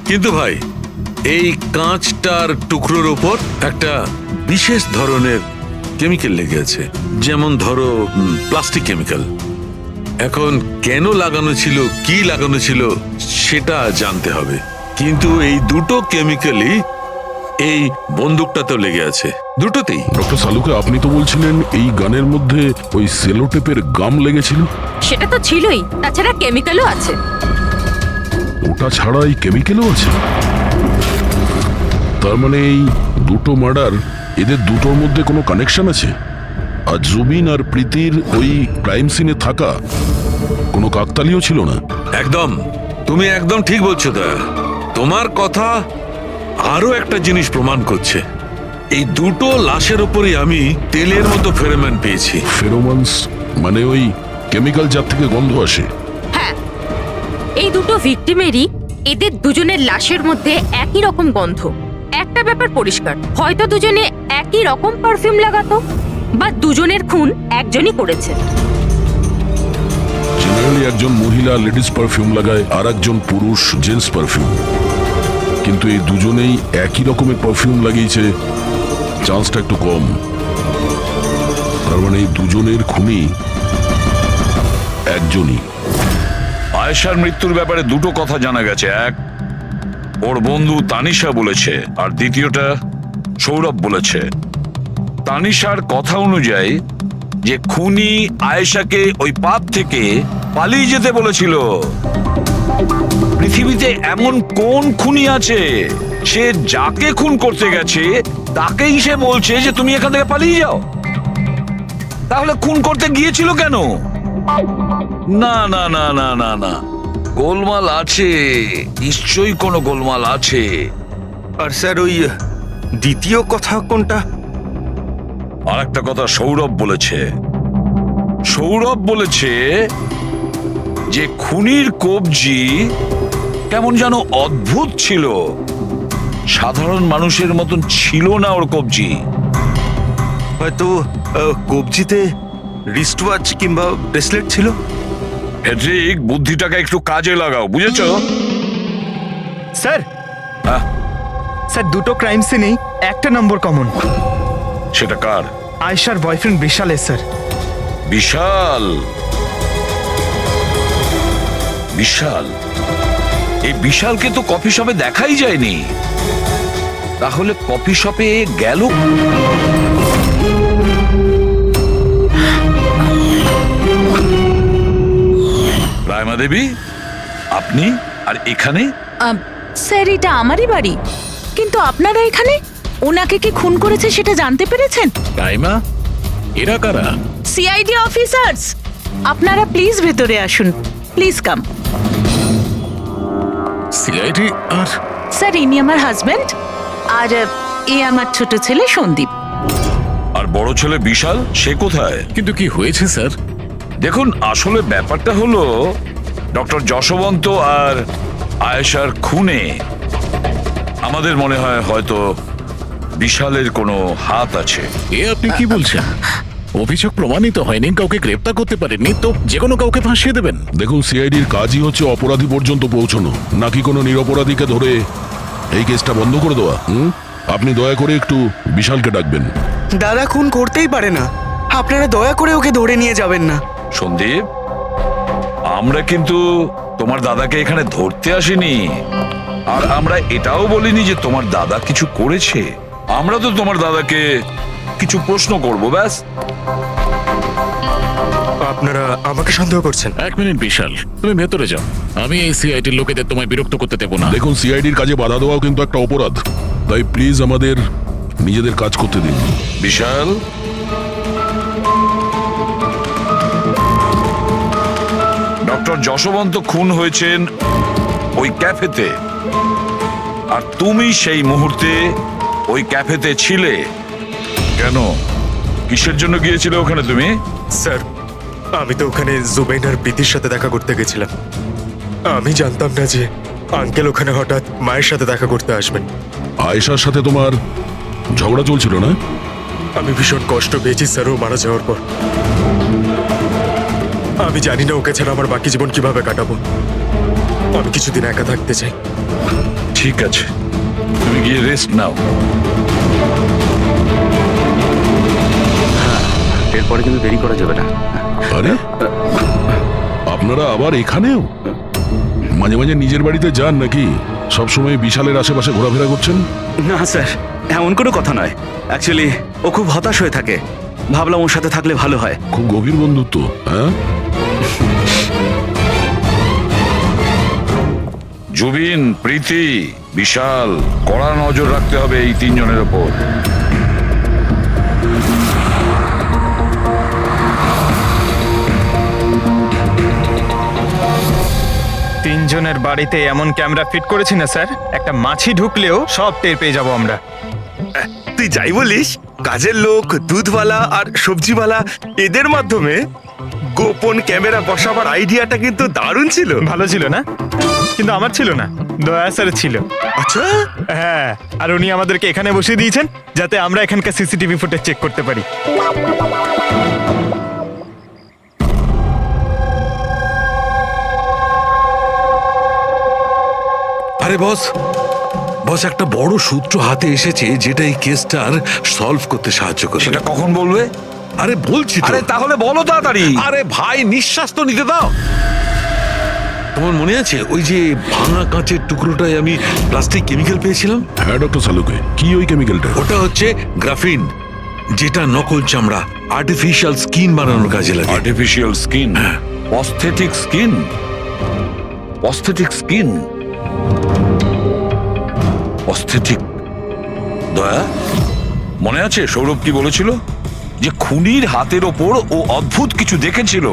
কিন্তু ভাই, এই কাঁচটার টুকরোর উপর একটা বিশেষ ধরনের কেমিক্যাল লেগে আছে, যেমন ধরো প্লাস্টিক কেমিক্যাল। এখন কেন লাগানো ছিল, কি লাগানো ছিল সেটা জানতে হবে, কিন্তু এই দুটো কেমিক্যালই এই বন্দুকটাতেও লেগে আছে, দুটোতেই। ডক্টর সালুকে, আপনি তো বলছিলেন এই গানের মধ্যে ওই সেলোটেপের গাম লেগেছিল। সেটা তো ছিলই, তাছাড়া কেমিক্যালও আছে। ওটা ছাড়া এই কেমিক্যালও আছে? তার মানে এই দুটো মার্ডার, এদের দুটোর মধ্যে কোনো কানেকশন আছে? আর জুবিন আর প্রীতির ওই ক্রাইম সিনে থাকা কোনো কাকতালিও ছিল না? একদম, তুমি একদম ঠিক বলছো দা। তোমার কথা আরো একটা জিনিস প্রমাণ করছে, এই দুটো লাশের উপরই আমি তেলের মতো ফেরোমন পেয়েছি। ফেরোমনস মানে ওই কেমিক্যাল যার থেকে গন্ধ আসে? হ্যাঁ, এই দুটো ভিকটিমেরই এদের দুজনের লাশের মধ্যে একই রকম গন্ধ। একটা ব্যাপার পরিষ্কার, হয়তো দুজনে একই রকম পারফিউম লাগাতো, বা দুজনের খুন একজনই করেছে। জেনারেলি একজন মহিলা লেডিস পারফিউম লাগায়, আর একজন পুরুষ জেন্টস পারফিউম। কিন্তু এই দুজনেই একই রকমের পারফিউম লাগিয়েছে, চান্সটা একটু কম। তার মানে এই দুজনের খুনি একজনই। আয়েশার মৃত্যুর ব্যাপারে দুটো কথা জানা গেছে। এক, ওর বন্ধু তানিশা বলেছে, আর দ্বিতীয়টা সৌরভ বলেছে। তানিশার কথা অনুযায়ী যে খুনি আয়েশাকে ওই পাপ থেকে পালিয়ে যেতে বলেছিল। পৃথিবীতে এমন কোন খুনি আছে সে যাকে খুন করতে গেছে তাকেই সে বলছে যে তুমি এখান থেকে পালিয়ে যাও? তাহলে খুন করতে গিয়েছিল কেন? না না না না না না, গোলমাল আছে, নিশ্চয়ই কোনো গোলমাল আছে। আর স্যার ওই দ্বিতীয় কথা কোনটা? আর একটা কথা সৌরভ বলেছে। সৌরভ বলেছে যে খুনির কবজি কেমন যেন অদ্ভুত ছিল, সাধারণ মানুষের মতন ছিল না ওর কবজি। হয়তো কবজিতে রিস্টওয়াচ কিংবা ব্রেসলেট ছিল। হেড্রিক, বুদ্ধিটাকে একটু কাজে লাগাও, বুঝেছো? স্যার, স্যার দুটো ক্রাইম সিনেই একটা নম্বর কমন। সেটা কার? আয়েশার বয়ফ্রেন্ড বিশালের স্যার। বিশাল? বিশাল? এই বিশালকে তো কফি শপে দেখাই যায়নি, তাহলে কফি শপে গেল? রায়মা দেবী, আপনি আর এখানে স্যার এটা আমারই বাড়ি, কিন্তু আপনারা এখানে ওনাকে কি খুন করেছে সেটা জানতে পেরেছেন? রাইমা, এরা কারা? সিআইডি অফিসার্স, আপনারা প্লিজ ভেতরে আসুন, প্লিজ কাম। সিআইডি? আর স্যার ইনি আমার হাজবেন্ড, আর এ আমার ছোট ছেলে সন্দীপ। আর বড় ছেলে বিশাল, সে কোথায়? কিন্তু কি হয়েছে স্যার? দেখুন, আসলে ব্যাপারটা হলো ডক্টর যশবন্ত আর আয়েশার খুনে আমাদের মনে হয় হয়তো বিশালের কোনো হাত আছে। এ আপনি কি বলছেন? অভিযোগ প্রমাণিত হয়নি, কাউকে গ্রেপ্তার করতে পারেননি, তো যে কোনো কাউকে ফাঁসিয়ে দেবেন? দেখুন, সিআইডির কাজই হচ্ছে অপরাধী পর্যন্ত পৌঁছানো, নাকি কোনো নিরপরাধীকে ধরে এই কেসটা বন্ধ করে দেওয়া। আপনি দয়া করে একটু বিশালকে ডাকবেন। দাদা খুন করতেই পারে না, আপনারা দয়া করে ওকে ধরে নিয়ে যাবেন না। সন্দীপ, আমরা কিন্তু তোমার দাদাকে এখানে ধরতে আসিনি, আর আমরা এটাও বলিনি যে তোমার দাদা কিছু করেছে। আমরা তো তোমার দাদাকে কিছু প্রশ্ন করব, ব্যাস। আপনারা আমাকে সন্দেহ করছেন? এক মিনিট বিশাল, তুমি ভেতরে যাও, আমি এই সিআইডির লোকেদের তোমায় বিরক্ত করতে দেবো না। দেখুন, সিআইডির কাজে বাধা দেওয়াও কিন্তু একটা অপরাধ, তাই প্লিজ আমাদের নিজেদের কাজ করতে দিন। বিশাল, ডক্টর যশবন্ত খুন হয়েছেন ওই ক্যাফেতে, আর তুমি সেই মুহূর্তে ওই ক্যাফেতে ছিলে। কেন, কিসের জন্য গিয়েছিলে ওখানে তুমি? স্যার, আমি তো ওখানে জুবাইন আর প্রীতির সাথে দেখা করতে গেছিলাম। আমি জানতাম না যে আঙ্কেল ওখানে হঠাৎ মায়ের সাথে দেখা করতে আসবেন। আয়েশার সাথে তোমার ঝগড়া চলছিল না? আমি ভীষণ কষ্ট পেয়েছি স্যার ও মারা যাওয়ার পর। আমি জানি না ওকে ছাড়া আমার বাকি জীবন কিভাবে কাটাবো। আমি কিছুদিন একা থাকতে চাই। ঠিক আছে, তুমি গিয়ে রেস্ট নাও। এরপরে কিন্তু দেরি করা যাবে না। আরে, আপনারা আবার এখানেও? মাঝে মাঝে নিজের বাড়িতে যান নাকি? সবসময় বিশালের আশেপাশে ঘোরাফেরা করছেন? না স্যার, এমন কোনো কথা নয়। অ্যাকচুয়ালি ও খুব হতাশ হয়ে থাকে, ভাবলাম ওর সাথে থাকলে ভালো হয়। খুব গভীর বন্ধুত্ব, হ্যাঁ? জুবিন, প্রীতি, বিশাল, কড়া নজর রাখতে হবে এই তিনজনের ওপর। তিনজনের বাড়িতে এমন ক্যামেরা ফিট করেছি না স্যার, একটা মাছি ঢুকলেও সব টের পেয়ে যাবো আমরা। তুই যাই বলিস, কাজের লোক, দুধওয়ালা আর সবজিওয়ালা, এদের মাধ্যমে গোপন ক্যামেরা বসাবার আইডিয়াটা কিন্তু দারুণ ছিল। ভালো ছিল না? কিন্তু আমার ছিল না, দয়া স্যার ছিল। আচ্ছা, হ্যাঁ, আর উনি আমাদেরকে এখানে বসিয়ে দিয়েছেন যাতে আমরা এখানকার সিসিটিভি ফুটেজ চেক করতে পারি। আরে বস, একটা বড় সূত্র হাতে এসেছে যেটা এই কেসটার সলভ করতে সাহায্য করবে। সেটা কখন বলবে? আরে বলছি তো। আরে তাহলে বলো তাড়াতাড়ি। আরে ভাই, নিঃশ্বাস তো নিতে দাও। তোমার মনে আছে ওই যে ভাঙা কাঁচের টুকরোটায় আমি প্লাস্টিক কেমিক্যাল পেয়েছিলাম? হ্যাঁ ডক্টর সালুকে, কি ওই কেমিক্যালটা? ওটা হচ্ছে গ্রাফিন, যেটা নকল চামড়া, আর্টিফিশিয়াল স্কিন বানানোর কাজে লাগে। Artificial skin? Aesthetic skin? Aesthetic skin? Aesthetic? দয়া, মনে আছে সৌরভ কি বলেছিল? যে খুনির হাতের ওপর ও অদ্ভুত কিছু দেখেছিল।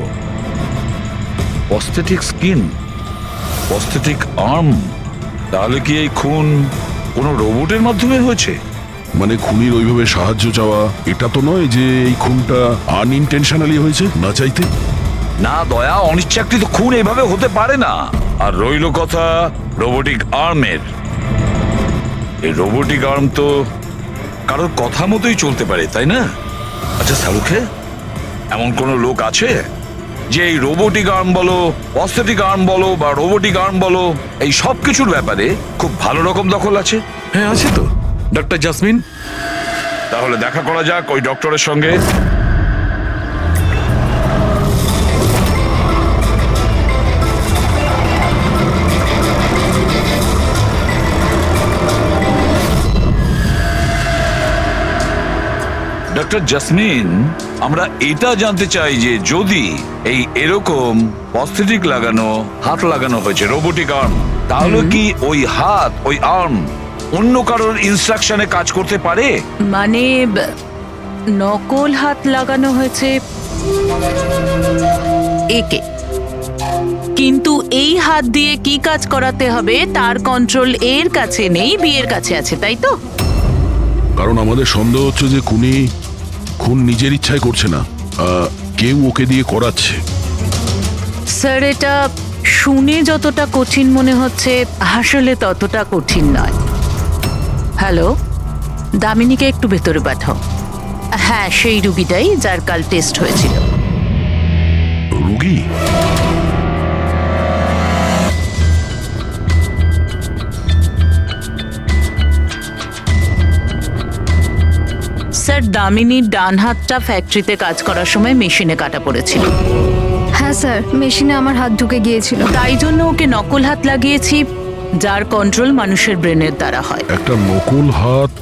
Aesthetic skin, aesthetic arm. তাহলে কি এই খুন কোনো রোবটের মাধ্যমে হয়েছে? মানে খুনির ওইভাবে সাহায্য চাওয়া এটা তো নয় যে এই খুনটা আনইনটেনশনালি হয়েছে, না চাইতে? না দয়া, অনিচ্ছাকৃত খুন এইভাবে হতে পারে না। আর রইল কথা রোবোটিক আর্মের। এই রোবোটিক আর্ম তো কারোর কথা মতোই চলতে পারে, তাই না? আচ্ছা সালুখে, এমন কোন লোক আছে যে এই রোবোটিক আর্ম বলো, অস্থেটিক আর্ম বলো বা রোবোটিক আর্ম বলো, এই সব কিছুর ব্যাপারে খুব ভালো রকম দখল আছে? হ্যাঁ আছে তো, ডক্টর জাসমিন। তাহলে দেখা করা যাক ওই ডক্টরের সঙ্গে। ডক্টর জাসমিন, আমরা এটা জানতে চাই যে যদি এই এরকম প্রস্থেটিক লাগানো হাত লাগানো হয়েছে, রোবোটিক আর্ম, তাহলে কি ওই হাত, ওই আর্ম অন্য কারোর ইনস্ট্রাকশনে কাজ করতে পারে? মানে নকল হাত লাগানো হয়েছে একে, কিন্তু এই হাত দিয়ে কি কাজ করাতে হবে তার কন্ট্রোল এর কাছে নেই, বিয়ের কাছে আছে, তাই তো? কারণ আমাদের সন্দেহ হচ্ছে যে খুন নিজের ইচ্ছায় করছে না, কেউ ওকে দিয়ে করাচ্ছে। স্যার, এটা শুনে যতটা কঠিন মনে হচ্ছে আসলে ততটা কঠিন নয়। হ্যালো, দামিনীকে একটু ভেতরে পাঠাও। হ্যাঁ, সেই রুগীটাই যার কাল টেস্ট হয়েছিল। রুগী? স্যার, দামিনীর ডান হাতটা ফ্যাক্টরিতে কাজ করার সময় মেশিনে কাটা পড়েছিল। হ্যাঁ স্যার, মেশিনে আমার হাত ঢুকে গিয়েছিল। তাই জন্য ওকে নকল হাত লাগিয়েছি, যার কন্ট্রোল মানুষের ব্রেনের দ্বারা হয়। একটা নকল হাত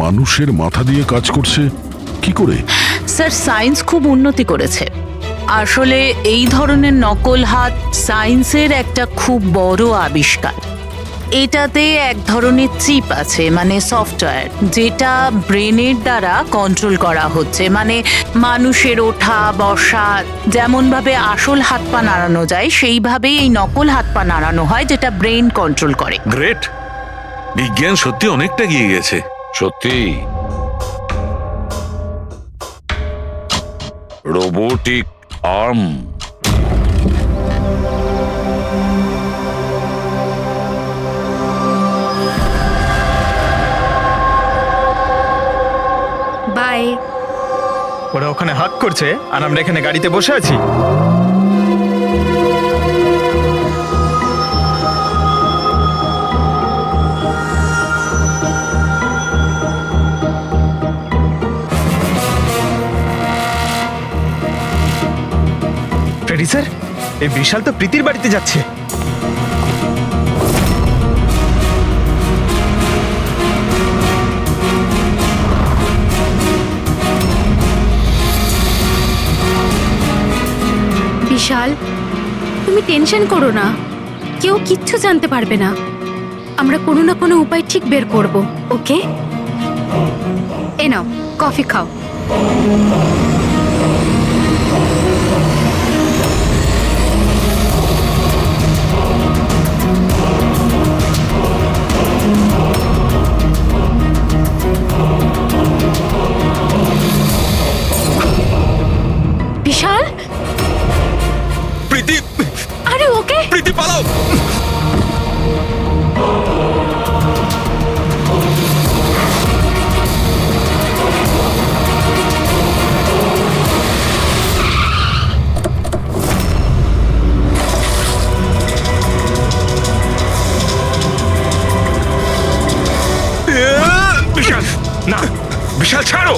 মানুষের মাথা দিয়ে কাজ করছে কি করে? স্যার, সায়েন্স খুব উন্নতি করেছে। আসলে এই ধরনের নকল হাত সায়েন্সের একটা খুব বড় আবিষ্কার। এটাতে এক ধরনের চিপ আছে, মানে সফটওয়্যার, যেটা ব্রেনের দ্বারা কন্ট্রোল করা হচ্ছে। মানে মানুষের ওঠা বসা যেমনভাবে আসল হাত পা নাড়ানো যায়, সেইভাবেই এই নকল হাত পা নাড়ানো হয়, যেটা ব্রেন কন্ট্রোল করে। গ্রেট! বিজ্ঞান সত্যি অনেকটা এগিয়ে গেছে। সত্যি রোবোটিক আর্ম। বাই। ওরা ওখানে হাত করছে আর আমরা এখানে গাড়িতে বসে আছি। ফ্রেডি স্যার, এই বিশাল তো প্রীতির বাড়িতে যাচ্ছে। বিশাল, তুমি টেনশন করো না, কেউ কিচ্ছু জানতে পারবে না। আমরা কোনো না কোনো উপায় ঠিক বের করব, ওকে? এ নাও, কফি খাও। বিশাল, প্রীতি! আরে ওকে! প্রীতি, পালাও! বিশাল, না! বিশাল, ছাড়ো!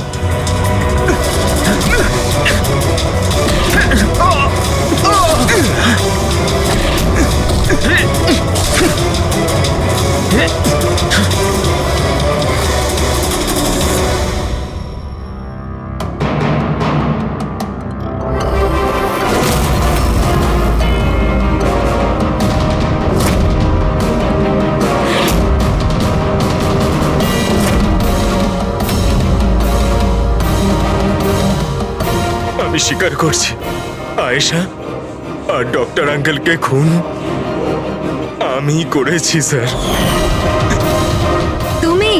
আমি স্বীকার করছি, আয়েশা আর ডক্টর আঙ্কেলকে খুন আমি করেছি স্যার। তুমি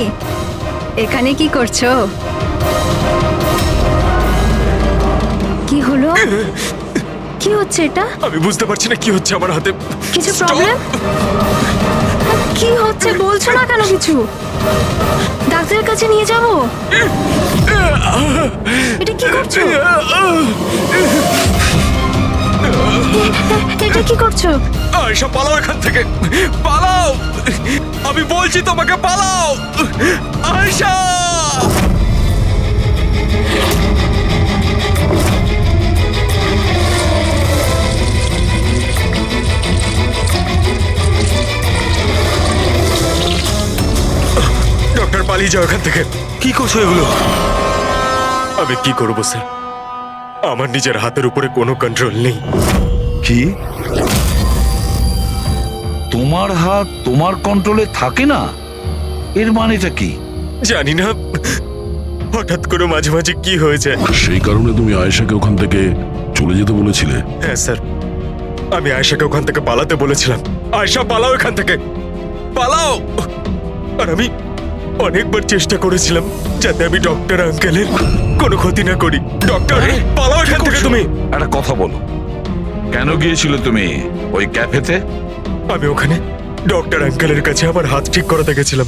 এখানে কি করছো? কি হলো? কি হচ্ছে এটা? আমি বুঝতে পারছি না কি হচ্ছে আমার হাতে। কিছু প্রবলেম? কি হচ্ছে বলছো না কেন কিছু? ডাক্তারের কাছে নিয়ে যাবো? এটা কি করছো? এটা কি করছো? আয়েশা, পালাও এখান থেকে! পালাও! আমি বলছি তোমাকে, পালাও! আয়েশা! ডক্টর, পালিয়ে যাও এখান থেকে। কি করছো এগুলো? আমি কি করবো স্যার? আমার নিজের হাতের উপরে কোনো কন্ট্রোল নেই। কি? তোমার হাত তোমার কন্ট্রোলে থাকে না, এর মানেটা কি? জানি না, হঠাৎ করে মাঝে মাঝে কি হয়েছে। সেই কারণে তুমি আয়েশাকে ওখান থেকে চলে যেতে বলেছিলে? হ্যাঁ স্যার, আমি আয়েশাকে ওখান থেকে পালাতে বলেছিলাম। আয়েশা পালাও এখান থেকে, পালাও। আর আমি অনেকবার চেষ্টা করেছিলাম যাতে আমি ডক্টর আঙ্কেলের কোনো ক্ষতি না করি। ডক্টর, পালাও এখান থেকে তুমি। একটা কথা বলো, কেন গিয়েছিলে তুমি ওই ক্যাফেতে? আমি ওখানে ডক্টর আঙ্কেলের কাছে আমার হাত ঠিক করাতে গেছিলাম,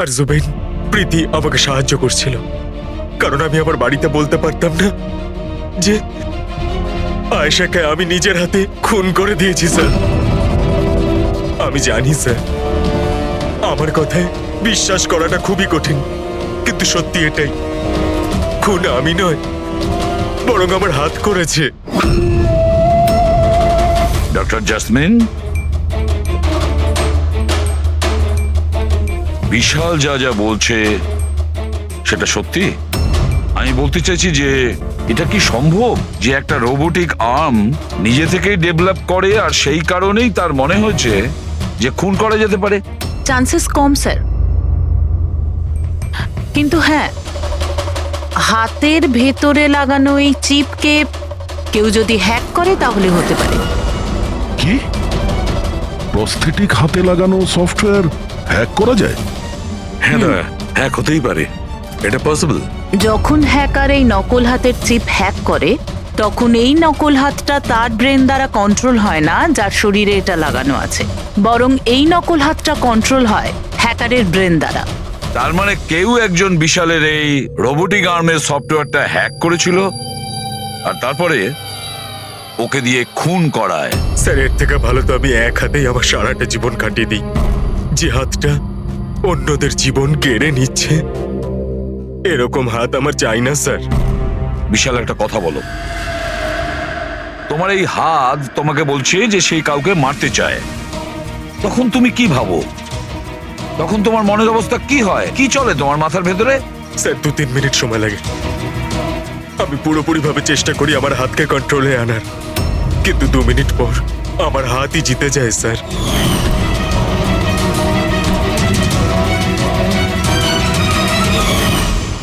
আর জুবেইন, প্রীতি আমাকে সাহায্য করছিল, কারণ আমি আমার বাড়িতে বলতে পারতাম না যে আয়েশাকে আমি নিজের হাতে খুন করে দিয়েছি স্যার। আমি জানি স্যার, আমার কথায় বিশ্বাস করাটা খুবই কঠিন, কিন্তু সত্যি এটাই, খুন আমি নয়, বরং আমার হাত করেছে। ডক্টর জাসমিন, বিশাল যা যা বলছে সেটা সত্যি? আমি বলতে চাইছি যে এটা কি সম্ভব যে একটা রোবোটিক আর্ম নিজে থেকেই ডেভেলপ করে আর সেই কারণেই তার মনে হয়েছে যে খুন করা যেতে পারে? চান্সেস কম স্যার, কিন্তু হ্যাঁ, হাতের ভেতরে লাগানো এই চিপকে কেউ যদি হ্যাক করে তাহলে হতে পারে। কি? প্রস্থেটিক হাতে লাগানো সফটওয়্যার হ্যাক করা যায়? হ্যাঁ দাদা, হ্যাক হতেই পারে, এটা পসিবল। যখন হ্যাকার এই নকল হাতের চিপ হ্যাক করে, তখন এই নকল হাতটা তার ব্রেন দ্বারা কন্ট্রোল হয় না যার শরীরে এটা লাগানো আছে, বরং এই নকল হাতটা কন্ট্রোল হয় হ্যাকারের ব্রেন দ্বারা। তার মানে কেউ একজন বিশালের এই রোবোটিক আর্মের সফটওয়্যারটা হ্যাক করেছিল আর তারপরে ওকে দিয়ে খুন করায়। স্যার, এর থেকে ভালো তো আমি এক হাতেই আমার সারাটা জীবন কাটিয়ে দিই। যে হাতটা অন্যদের জীবন কেড়ে নিচ্ছে, এরকম হাত আমার চাই না স্যার। বিশাল, একটা কথা বলো, তোমার এই হাত তোমাকে বলছে যে সেই কাউকে মারতে চায়, তখন তুমি কি ভাবো? তখন তোমার মনের অবস্থা কি হয়, কি চলে তোমার মাথার ভেতরে? স্যার, 2-3 মিনিট সময় লাগে। আমি পুরোপুরি ভাবে চেষ্টা করি আমার হাতকে কন্ট্রোলে আনার, কিন্তু 2 মিনিট পর আমার হাতই জিতে যায় স্যার।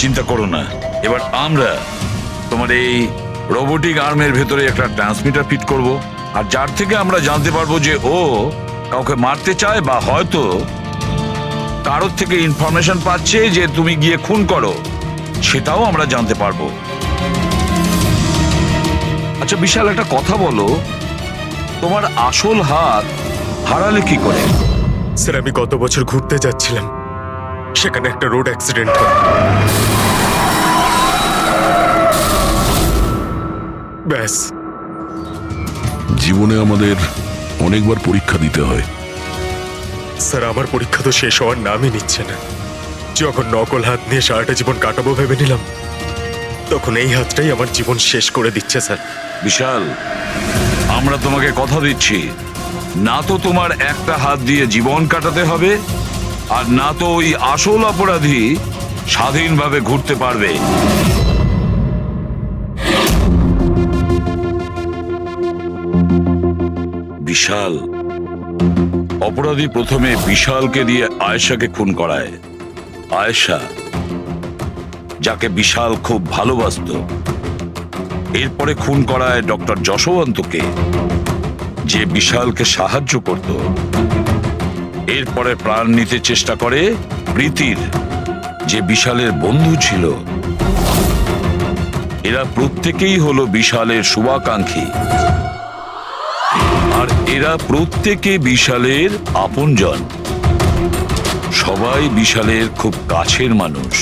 চিন্তা করো না, এবার আমরা তোমার এই রোবোটিক আর্মের ভেতরে একটা ট্রান্সমিটার ফিট করব, আর যার থেকে আমরা জানতে পারবো যে ও কাউকে মারতে চায় বা হয়তো কারোর থেকে ইনফরমেশন পাচ্ছে যে তুমি গিয়ে খুন করো, সেটাও আমরা জানতে পারবো। আচ্ছা বিশাল, একটা কথা বলো, তোমার আসল হাত হারালে কি করে? স্যার, আমি গত বছর ঘুরতে যাচ্ছিলাম, সেখানে একটা রোড অ্যাক্সিডেন্ট হয়। ব্যাস। জীবনে আমাদের অনেকবার পরীক্ষা দিতে হয়। স্যার, আমার পরীক্ষা তো শেষ হওয়ার নামই নিচ্ছে না। যখন নকল হাত নিয়ে সারাটা জীবন কাটাবো ভেবে নিলাম, তখন এই হাতটাই আমার জীবন শেষ করে দিচ্ছে স্যার। বিশাল, আমরা তোমাকে কথা দিচ্ছি, না তো তোমার একটা হাত দিয়ে জীবন কাটাতে হবে, আর না তো ওই আসল অপরাধী স্বাধীনভাবে ঘুরতে পারবে। বিশাল, অপরাধী প্রথমে বিশালকে দিয়ে আয়েশাকে খুন করায়। আয়েশা, যাকে বিশাল খুব ভালোবাসতো, এরপরে খুন করায় ডক্টর যশবন্তকে, যে বিশালকে সাহায্য করত। এরপরে প্রাণ নিতে চেষ্টা করে প্রীতির, যে বিশালের বন্ধু ছিল। এরা প্রত্যেকেই হলো বিশালের শুভাকাঙ্ক্ষী, আর এরা প্রত্যেকে বিশালের আপনজন। সবাই বিশালের খুব কাছের মানুষ।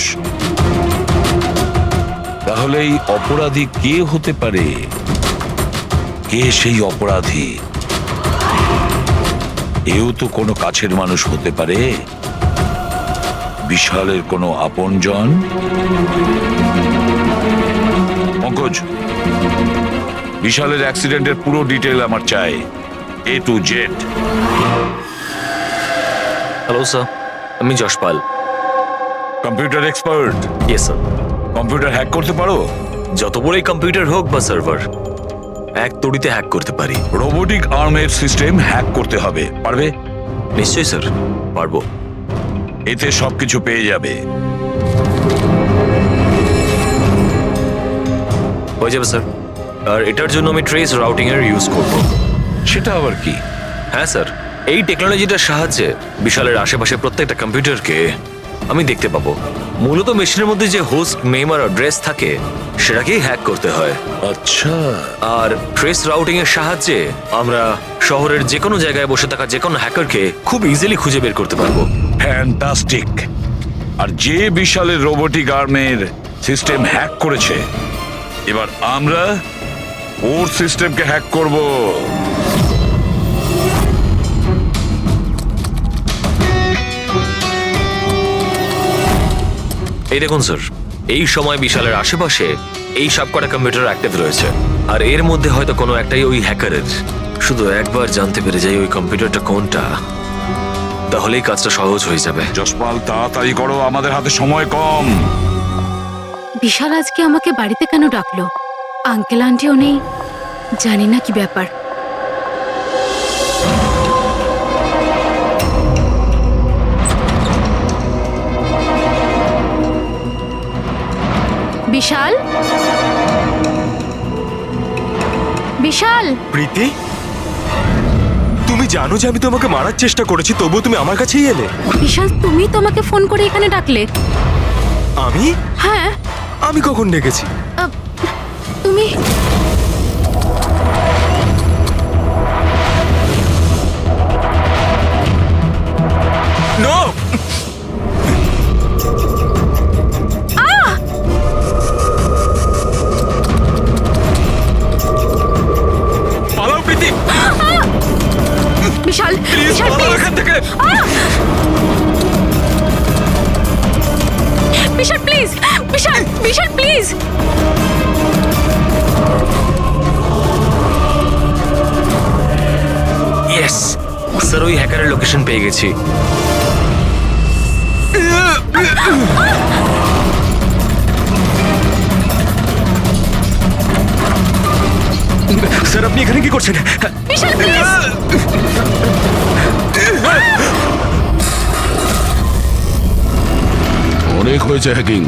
তাহলে এই অপরাধী কে হতে পারে? কে সেই অপরাধী? এও তো কোনো কাছের মানুষ হতে পারে, বিশালের কোনো আপনজন। পঙ্কজ, বিশালের অ্যাক্সিডেন্টের পুরো ডিটেল আমার চাই, A to Z। Hello sir, আমি Jaspal. Computer expert? Yes sir. Computer hack করতে পারো? যত বড়ই কম্পিউটার হোক বা সার্ভার, এক তড়িতে হ্যাক করতে পারি। রোবোটিক আর্মের সিস্টেম হ্যাক করতে হবে, পারবে? নিশ্চয়ই স্যার, পারবো। এতে সবকিছু পেয়ে যাবে। হয়ে যাবে স্যার। আর এটার জন্য আমি ট্রেস রাউটিং এর ইউজ করব। সেটা আবার কি? হ্যাঁ স্যার, এই টেকনোলজিটার সাহায্যে বিশালের আশেপাশে প্রত্যেকটা কম্পিউটারকে আমি দেখতে পাবো। মূলত মেশিনের মধ্যে যে হোস্ট নেম আর অ্যাড্রেস থাকে সেটাকেই হ্যাক করতে হয়। আচ্ছা। আর ট্রেস রাউটিং এর সাহায্যে আমরা শহরের যে কোনো জায়গায় বসে থাকা যে কোনো হ্যাকারকে খুব ইজিলি খুঁজে বের করতে পারবো। ফ্যান্টাস্টিক। আর যে বিশালের রোবোটিক আর্মের সিস্টেম হ্যাক করেছে, এবার আমরা ওর সিস্টেমকে হ্যাক করব। এই দেখুন স্যার, এই সময় বিশালের আশেপাশে এই সবকটা কম্পিউটার অ্যাক্টিভ রয়েছে, আর এর মধ্যে হয়তো কোনো একটাই ওই হ্যাকারের। শুধু একবার জানতে পেরে যাই ওই কম্পিউটারটা কোনটা, তাহলেই কাজটা সহজ হয়ে যাবে। যশপাল, তাড়াতাড়ি করো, আমাদের হাতে সময় কম। বিশাল আজকে আমাকে বাড়িতে কেন ডাকলো? আঙ্কেল আন্টিও নেই, জানি না কি ব্যাপার। বিশাল, বিশাল। প্রীতি, তুমি জানো যে আমি তোমাকে মারার চেষ্টা করেছি, তবুও তুমি আমার কাছেই এলে। বিশাল, তুমি তো আমাকে ফোন করে এখানে ডাকলে। আমি? হ্যাঁ। আমি কখন ডেকেছি? তুমি নো। পালাও প্রীতি। বিশাল, বিশাল পালাও এখান থেকে। Vishal please, Vishal, Vishal please. Yes sir, ওই হ্যাকারের লোকেশন পেয়ে গেছি। স্যার, আপনি এখানে কি করছেন? বিশাল প্লিজ। অনেক হয়েছে হ্যাকিং।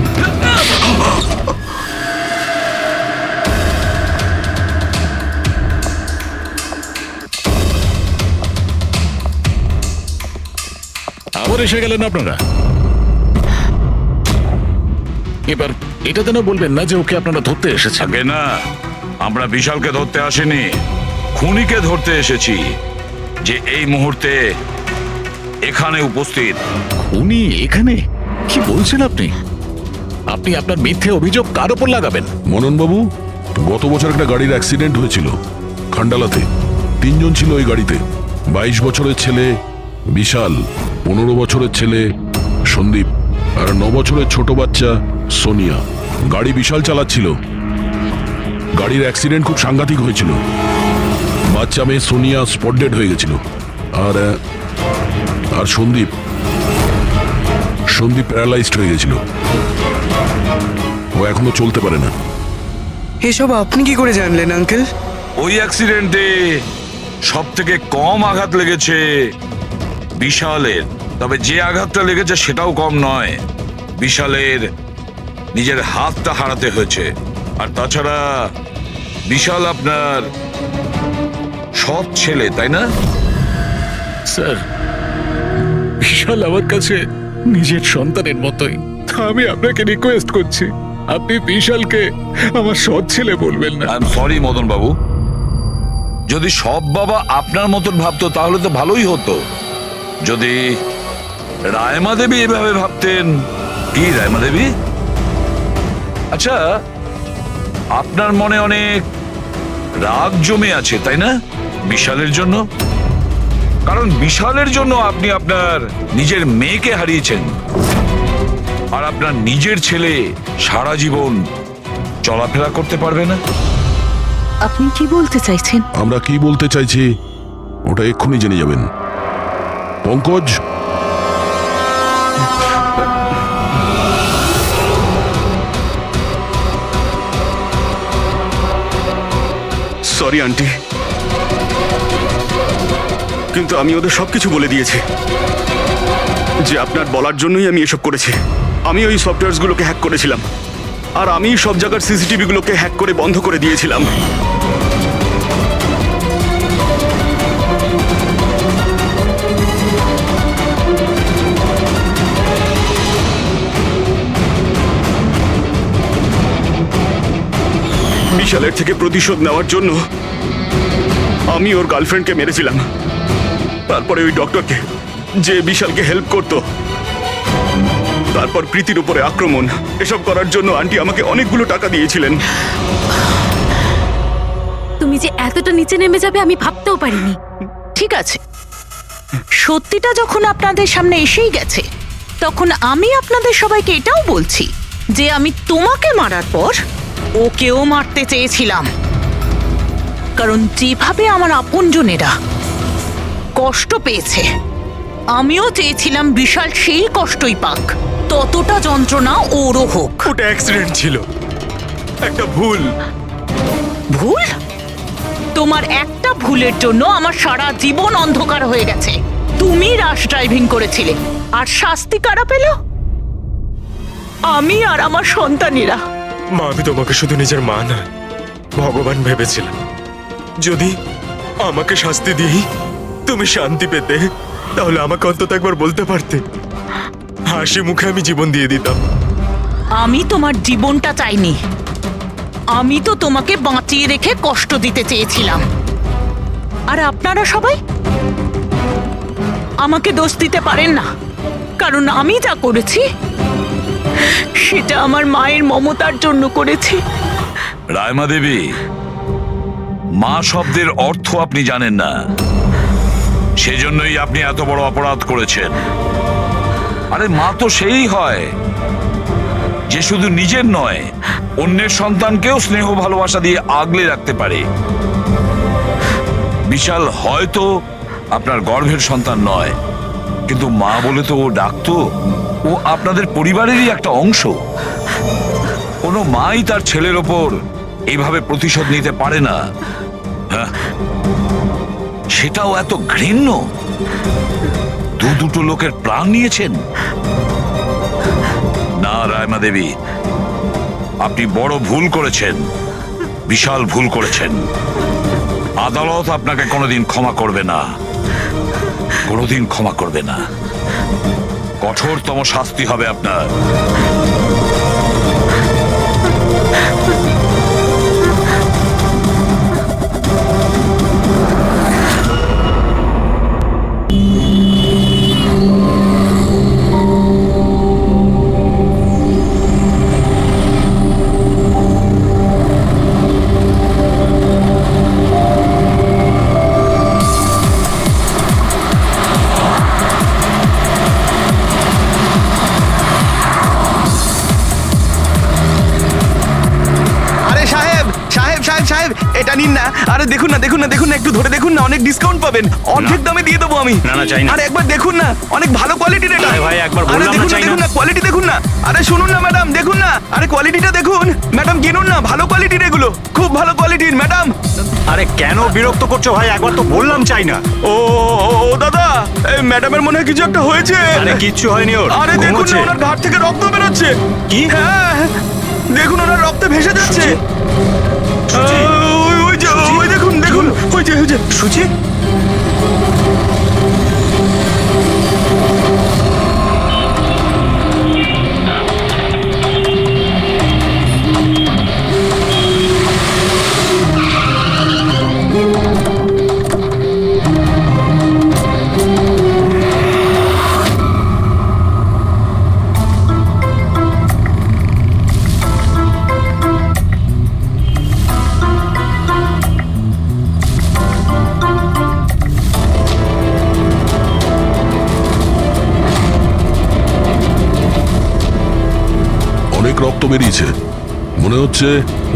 আবার এসে গেলেন আপনারা। এবার এটা যেন বলবেন না যে ওকে আপনারা ধরতে এসেছেন। আগে না, আমরা বিশালকে ধরতে আসিনি, খুনিকে ধরতে এসেছি, যে এই মুহূর্তে এখানে উপস্থিত। খুনি এখানে? কি বলছেন আপনি? আপনি আপনার মিথ্যে অভিযোগ কার ওপর লাগাবেন? মনন বাবু, গত বছর একটা গাড়ির অ্যাক্সিডেন্ট হয়েছিল খান্ডালাতে। 3 জন ছিল ওই গাড়িতে। 22 বছরের ছেলে বিশাল, 15 বছরের ছেলে সন্দীপ, আর 9 বছরের ছোট বাচ্চা সোনিয়া। গাড়ি বিশাল চালাচ্ছিল। গাড়ির অ্যাক্সিডেন্ট খুব সাংঘাতিক হয়েছিল। বাচ্চা মেয়ে সোনিয়া স্পট ডেড হয়ে গেছিল। আর আর সন্দীপ প্যারালাইজড হয়ে গেছিল। ও এখনো চলতে পারে না। এসব আপনি কি করে জানলেন আঙ্কেল? ওই অ্যাক্সিডেন্টে সব থেকে কম আঘাত লেগেছে বিশালের, তবে যে আঘাতটা লেগেছে সেটাও কম নয়। বিশালের নিজের হাতটা হারাতে হয়েছে। আর তাছাড়া বিশাল আপনার সৎ ছেলে, তাই না? স্যার, বিশাল আমার কাছে নিজের সন্তানের মতোই। আমি আপনাকে রিকোয়েস্ট করছি, আপনি বিশালকে আমার সৎ ছেলে বলবেন না। আই এম সরি মদন বাবু, যদি সব বাবা আপনার মতন ভাবতো তাহলে তো ভালোই হতো। যদি রায়মা দেবী এভাবে ভাবতেন। কি রায়মা দেবী? আচ্ছা, আপনার মনে অনেক রাগ জমে আছে, তাই না বিশালের জন্য? কারণ বিশালের জন্য আপনি আপনার নিজের মেয়েকে হারিয়েছেন, আর আপনার নিজের ছেলে সারা জীবন চলাফেরা করতে পারবে না। আপনি কি বলতে চাইছেন? আমরা কি বলতে চাইছি ওটা এক্ষুনি জেনে যাবেন। পঙ্কজ, সরি আন্টি, কিন্তু আমি ওদের সবকিছু বলে দিয়েছি যে আপনার বলার জন্যই আমি এসব করেছি। আমি ওই সফটওয়্যারগুলোকে হ্যাক করেছিলাম, আর আমি সব জায়গার সিসিটিভিগুলোকে হ্যাক করে বন্ধ করে দিয়েছিলাম। বিশালের থেকে প্রতিশোধ নেওয়ার জন্য আমি ওর গার্লফ্রেন্ডকে মেরেছিলাম। তারপরে ওই ডক্টরকে, যে বিশালকে হেল্প করত, তারপর প্রীতির উপরে আক্রমণ। এসব করার জন্য আন্টি আমাকে অনেকগুলো টাকা দিয়েছিলেন। তুমি যে এতটা নিচে নেমে যাবে আমি ভাবতেও পারিনি। ঠিক আছে, সত্যিটা যখন আপনাদের সামনে এসেই গেছে, তখন আমি আপনাদের সবাইকে এটাও বলছি যে আমি তোমাকে মারার পর ওকেও মারতে চেয়েছিলাম। কারণ যেভাবে আমার আপনজনেরা কষ্ট পেয়েছে, আমিও চেয়েছিলাম বিশাল সেই কষ্টই পাক, ততটা যন্ত্রণা ওরও হোক। ওটা অ্যাক্সিডেন্ট ছিল, একটা ভুল। ভুল? তোমার একটা ভুলের জন্য আমার সারা জীবন অন্ধকার হয়ে গেছে। তুমি রাশ ড্রাইভিং করেছিলে, আর শাস্তি কারা পেল? আমি আর আমার সন্তানেরা। মা, আমি তোমাকে শুধু নিজের মা নয়, ভগবান ভেবেছিলাম। যদি আমাকে শাস্তি দিয়েই তুমি শান্তি পেতে, তাহলে আমাকে অন্তত একবার বলতে পারতে। হাসি মুখে আমি জীবন দিয়ে দিতাম। আমি তোমার জীবনটা চাইনি, আমি তো তোমাকে বাঁচিয়ে রেখে কষ্ট দিতে চেয়েছিলাম। আর আপনারা সবাই আমাকে দোষ দিতে পারেন না, কারণ আমি যা করেছি সেটা আমার মায়ের মমতার জন্য করেছি। রায়মা দেবী, মা শব্দের অর্থ আপনি জানেন না, সেজন্যই আপনি এত বড় অপরাধ করেছেন। আরে মা তো সেই হয় যে শুধু নিজের নয়, অন্যের সন্তানকেও স্নেহ ভালোবাসা দিয়ে আগলে রাখতে পারে। বিশাল হয়তো আপনার গর্ভের সন্তান নয়, কিন্তু মা বলে তো ও ডাকতো। ও আপনাদের পরিবারেরই একটা অংশ। কোনো মাই তার ছেলের ওপর এইভাবে প্রতিশোধ নিতে পারে না। হ্যাঁ, সেটাও এত ঘৃণ্য। দুটো লোকের প্রাণ নিয়েছেন। না রায়মা দেবী, আপনি বড় ভুল করেছেন, বিশাল ভুল করেছেন। আদালত আপনাকে কোনোদিন ক্ষমা করবে না, কোনোদিন ক্ষমা করবে না। কঠোরতম শাস্তি হবে আপনার। এটা নিন না। আরে দেখুন না, দেখুন না, দেখুন না, একটু ধরে দেখুন না, অনেক ডিসকাউন্ট পাবেন। অর্ধেক দামে দিয়ে দেবো আমি। না না, চাই না। আরে একবার দেখুন না, অনেক ভালো কোয়ালিটির এটা। ভাই একবার আরে বললাম না, দেখুন না, চাই না। দেখুন না, কোয়ালিটি দেখুন না। আরে শুনুন না ম্যাডাম, দেখুন না, আরে কোয়ালিটিটা দেখুন। ম্যাডাম কিনুন না, ভালো কোয়ালিটির এগুলো, খুব ভালো কোয়ালিটির ম্যাডাম। আরে কেন বিরক্ত করছো ভাই? একবার তো বললাম চাই না। ও দাদা, এই ম্যাডামের মনে হয় কিছু একটা হয়েছে। আরে কিচ্ছু হয়নি ওর। আরে দেখুন না, ওনার ঘাট থেকে রক্ত বেরোচ্ছে। কি? হ্যাঁ, দেখুন ওনার রক্তে ভেসে যাচ্ছে। ওই দেখুন, দেখুন, ওই যে সুচি। অনেক রক্ত বেরিয়েছে, মনে হচ্ছে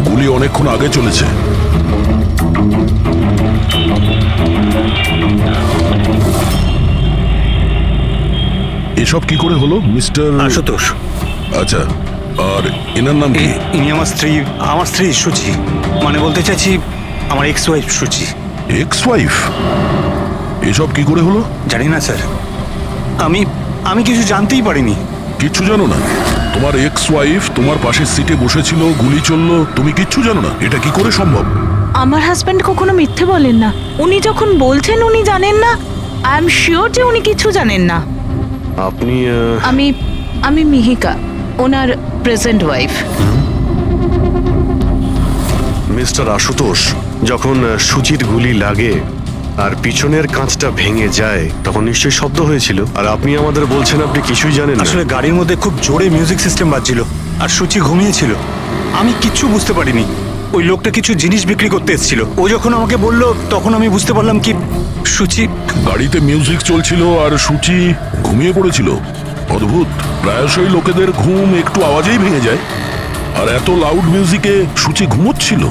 গুলি অনেকক্ষণ আগে চলেছে। এসব কি করে হলো মিস্টার আশুতোষ? আচ্ছা, আর এনার নাম কি? ইনি আমার স্ত্রী সুচি। মানে বলতে চাইছি আমার ex wife Suchi. Ex wife? এসব কি করে হলো? জানি না স্যার, আমি কিছু জানতেই পারিনি। কিচ্ছু জানো না? তোমার এক্স ওয়াইফ তোমার পাশের সিটে বসেছিল, গুলি চললো, তুমি কিচ্ছু জানো না? এটা কি করে সম্ভব? আমার হাজব্যান্ড কখনো মিথ্যে বলেন না। উনি যখন বলছেন উনি জানেন না, আই এম শিওর যে উনি কিছু জানেন না। আপনি আমি মিহিকা, ওনার প্রেজেন্ট ওয়াইফ। মিস্টার আশুতোষ, যখন সুচির গুলি লাগে আর পিছনের কাঁচটা ভেঙে যায় তখন নিশ্চয়ই শব্দ হয়েছিল, আর আপনি আমাদের বলছেন আপনি কিছুই জানেন না। আসলে গাড়ির মধ্যে খুব জোরে মিউজিক সিস্টেম বাজছিল আর সুচি ঘুমিয়েছিল। আমি কিচ্ছু বুঝতে পারিনি। ওই লোকটা কিছু জিনিস বিক্রি করতে এসেছিল। ও যখন আমাকে বলল তখন আমি বুঝতে পারলাম কি সুচি। গাড়িতে মিউজিক চলছিল আর সুচি ঘুমিয়ে পড়েছিল। অদ্ভুত, প্রায়শই লোকেদের ঘুম একটু আওয়াজেই ভেঙে যায়, আর এত লাউড মিউজিকে সুচি ঘুমোচ্ছিল।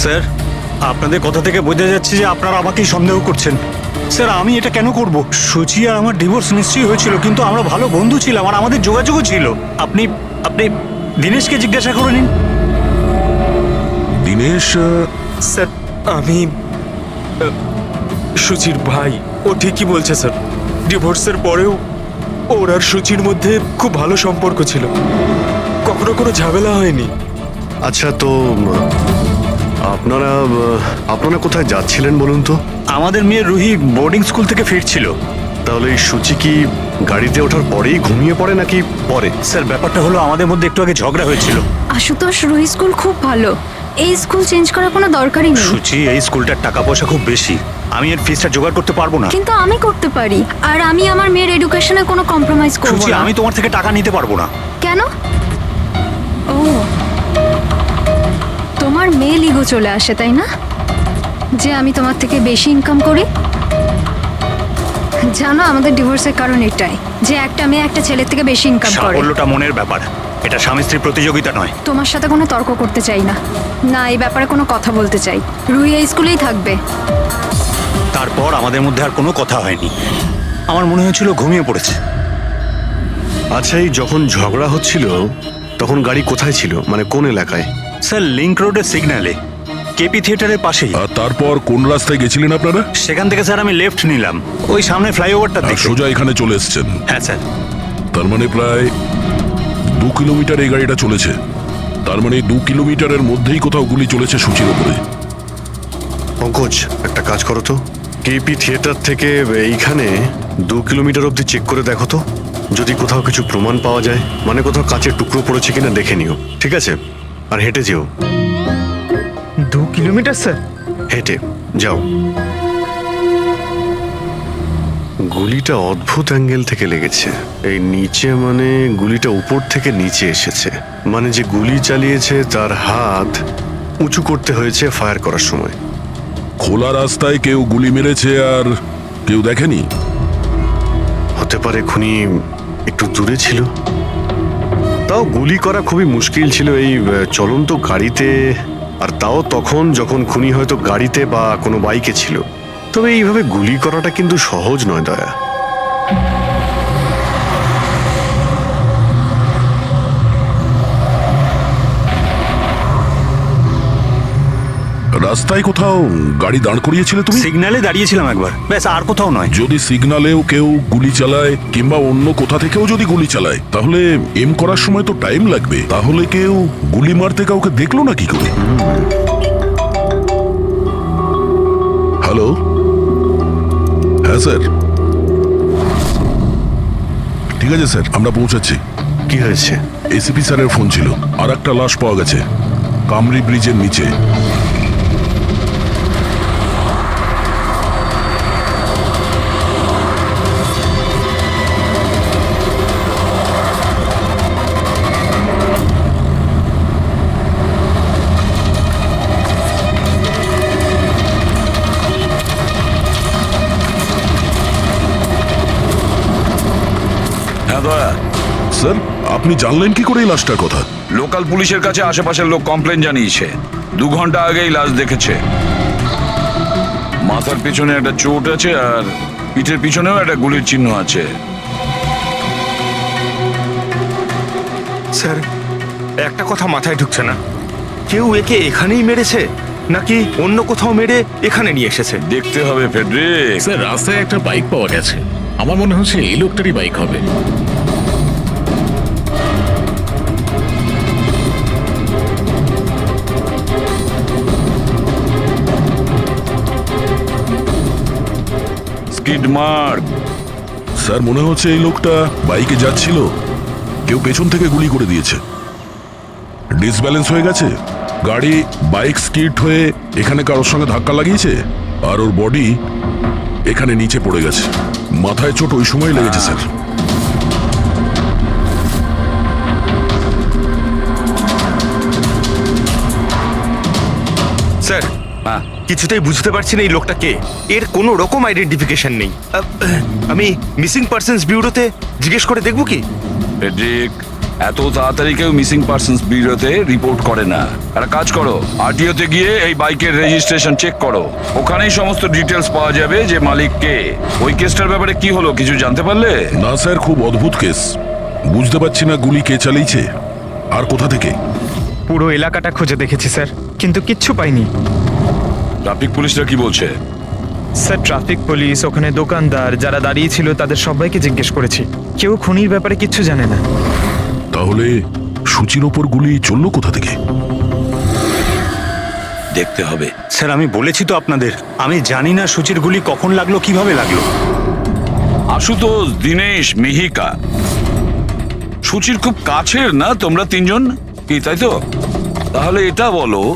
স্যার, আপনাদের কথা থেকে বোঝা যাচ্ছে যে আপনারা আমাকেই সন্দেহ করছেন। স্যার, আমি এটা কেন করব? সুচি আর আমার ডিভোর্স নিশ্চয়ই হয়েছিল, কিন্তু আমরা ভালো বন্ধু ছিলাম আর আমাদের যোগাযোগও ছিল। আপনি দীনেশকে জিজ্ঞাসা করে নিন। দীনেশ? স্যার, আমি সুচির ভাই। ও ঠিকই বলছে স্যার, ডিভোর্সের পরেও ওর আর সুচির মধ্যে খুব ভালো সম্পর্ক ছিল, কখনো কোনো ঝামেলা হয়নি। আচ্ছা, তো আপনারা কোথায় যাচ্ছিলেন বলুন তো? আমাদের মেয়ে রুহি বোর্ডিং স্কুল থেকে ফিরছিল। তাহলে এই সুচি কি গাড়িতে ওঠার পরেই ঘুমিয়ে পড়ে নাকি পরে? স্যার, ব্যাপারটা হলো আমাদের মধ্যে একটু আগে ঝগড়া হয়েছিল। আশুতোষ, রুহি স্কুল খুব ভালো, এই স্কুল চেঞ্জ করার কোনো দরকারই নেই। সুচি, এই স্কুলটার টাকা পয়সা খুব বেশি, আমি এর ফিসটা জোগাড় করতে পারবো না। কিন্তু আমি করতে পারি, আর আমি আমার মেয়ের এডুকেশনে কোনো কম্প্রোমাইজ করব সুচি, না। আমি তোমার থেকে টাকা নিতে পারবো না। কেন? ও, তোমার মেয়ে লিগো চলে আসে তাই না, যে আমি তোমার থেকে বেশি ইনকাম করি? জানো, আমাদের ডিভোর্সের কারণ এটাই যে একটা মেয়ে একটা ছেলের থেকে বেশি ইনকাম করে। সাফল্যটা মনের ব্যাপার, এটা স্বামী স্ত্রী প্রতিযোগিতা নয়। তোমার সাথে কোনো তর্ক করতে চাই না, না এই ব্যাপারে কোনো কথা বলতে চাই। রুহি এই স্কুলেই থাকবে। তারপর আমাদের মধ্যে আর কোনো কথা হয়নি। আমার মনে হয়েছিল ঘুমিয়ে পড়েছে। আচ্ছা, এই যখন ঝগড়া হচ্ছিল তখন গাড়ি কোথায় ছিল, মানে কোন এলাকায়? স্যার, লিংক রোডের সিগন্যালে, কেপি থিয়েটারের পাশেই। আর তারপর কোন রাস্তায় গেছিলেন আপনারা? সেখান থেকে স্যার আমি লেফট নিলাম, ওই সামনে ফ্লাইওভারটা আর সোজা এখানে চলে এসেছেন? হ্যাঁ স্যার। তার মানে প্রায় 2 কিলোমিটার এই গাড়িটা চলেছে। তার মানে 2 কিলোমিটারের মধ্যেই কোথাও গুলি চলেছে সুচির উপরে। পঙ্কজ, একটা কাজ করো তো, কেপি থিয়েটার থেকে এইখানে 2 কিলোমিটার অবধি চেক করে দেখো তো, যদি কোথাও কিছু প্রমাণ পাওয়া যায়, মানে কোথাও কাচের টুকরো পড়েছে কিনা দেখে নিও, ঠিক আছে? আর হেঁটে যেও। 2 কিলোমিটার স্যার? হেঁটে যাও। গুলিটা অদ্ভুত অ্যাঙ্গেল থেকে লেগেছে, এই নিচে, মানে গুলিটা উপর থেকে নিচে এসেছে, মানে যে গুলি চালিয়েছে তার হাত উঁচু করতে হয়েছে ফায়ার করার সময়। খোলা রাস্তায় কেউ গুলি মেরেছে আর কেউ দেখেনি? হতে পারে খুনি একটু দূরে ছিল, তাও গুলি করা খুবই মুশকিল ছিল এই চলন্ত গাড়িতে, আর তাও তখন যখন খুনি হয়তো গাড়িতে বা কোনো বাইকে ছিল। তবে এইভাবে গুলি করাটা কিন্তু সহজ নয় দয়া। রাস্তায় কোথাও গাড়ি দাঁড় করিয়েছিলে তুমি? সিগন্যালে দাঁড়িয়েছিলাম একবার, ব্যাস, আর কোথাও নয়। যদি সিগন্যালেও কেউ গুলি চালায় কিংবা অন্য কোথা থেকেও যদি গুলি চালায়, তাহলে এম করার সময় তো টাইম লাগবে। তাহলে কেউ গুলি মারতে কাউকে দেখলো না কি করে? হ্যালো? হ্যাঁ স্যার, ঠিক আছে স্যার, আমরা পৌঁছাচ্ছি। কি হয়েছে? এসিপি স্যারের ফোন ছিল, আর একটা লাশ পাওয়া গেছে কামরি ব্রিজের নিচে। হ্যাঁ দয়া। স্যার, আপনি জানলেন কি করে এই লাশটার কথা? লোকাল পুলিশের কাছে আশেপাশের লোক কমপ্লেন জানিয়েছে, 2 ঘন্টা আগেই লাশ দেখেছে। মাথার পিছনে একটা চোট আছে আর পিঠের পিছনেও একটা গুলির চিহ্ন আছে। স্যার, একটা কথা মাথায় ঢুকছে না, কেউ একে এখানেই মেরেছে নাকি অন্য কোথাও মেরে এখানে নিয়ে এসেছে? দেখতে হবে ফেডরিক। স্যার রাস্তায় একটা বাইক পাওয়া গেছে, আমার মনে হচ্ছে এই লোকটারই বাইক হবে। Skid mark. স্যার মনে হচ্ছে এই লোকটা বাইকে যাচ্ছিল, কেউ পেছন থেকে গুলি করে দিয়েছে। ডিসব্যালেন্স হয়ে গেছে, গাড়ি বাইক স্কিড হয়ে এখানে কারোর সঙ্গে ধাক্কা লাগিয়েছে, আর ওর বডি এখানে নিচে পড়ে গেছে। মাথায় চোট ওই সময় লেগেছে স্যার। স্যার কিছুতেই বুঝতে পারছি না এই লোকটা কে। এর কোনো রকম আইডেন্টিফিকেশন নেই। আমি মিসিং পার্সনস ব্যুরোতে জিজ্ঞেস করে দেখবো কি? ফেডরিক, এত তাড়াতাড়ি কেউ মিসিং পার্সনস ব্যুরোতে রিপোর্ট করে না। একটা কাজ করো, আরটিওতে গিয়ে এই বাইকের রেজিস্ট্রেশন চেক করো, ওখানেই সমস্ত ডিটেলস পাওয়া যাবে যে মালিক কে। ওই কেসটার ব্যাপারে কি হলো কিছু জানতে পারলে? না স্যার, খুব অদ্ভুত কেস, বুঝতে পারছি না গুলি কে চালিয়েছে আর কোথা থেকে। পুরো এলাকাটা খুঁজে দেখেছি স্যার, কিন্তু কিচ্ছু পাইনি। ট্রাফিক পুলিশরা কি বলছে? স্যার ট্রাফিক পুলিশ, ওখানে দোকানদার যারা দাঁড়িয়ে ছিল তাদের সবাইকে জিজ্ঞেস করেছি, কেউ খুনির ব্যাপারে কিচ্ছু জানে না। তাহলে সূচির ওপর গুলি চললো কোথা থেকে? দেখতে হবে। স্যার আমি বলেছি তো আপনাদের, আমি জানি না সূচির গুলি কখন লাগলো, কিভাবে লাগলো। আশুতোষ, দীনেশ, মিহিকা, সূচির খুব কাছের না তোমরা তিনজন, কি তাই তো? তাহলে এটা বলো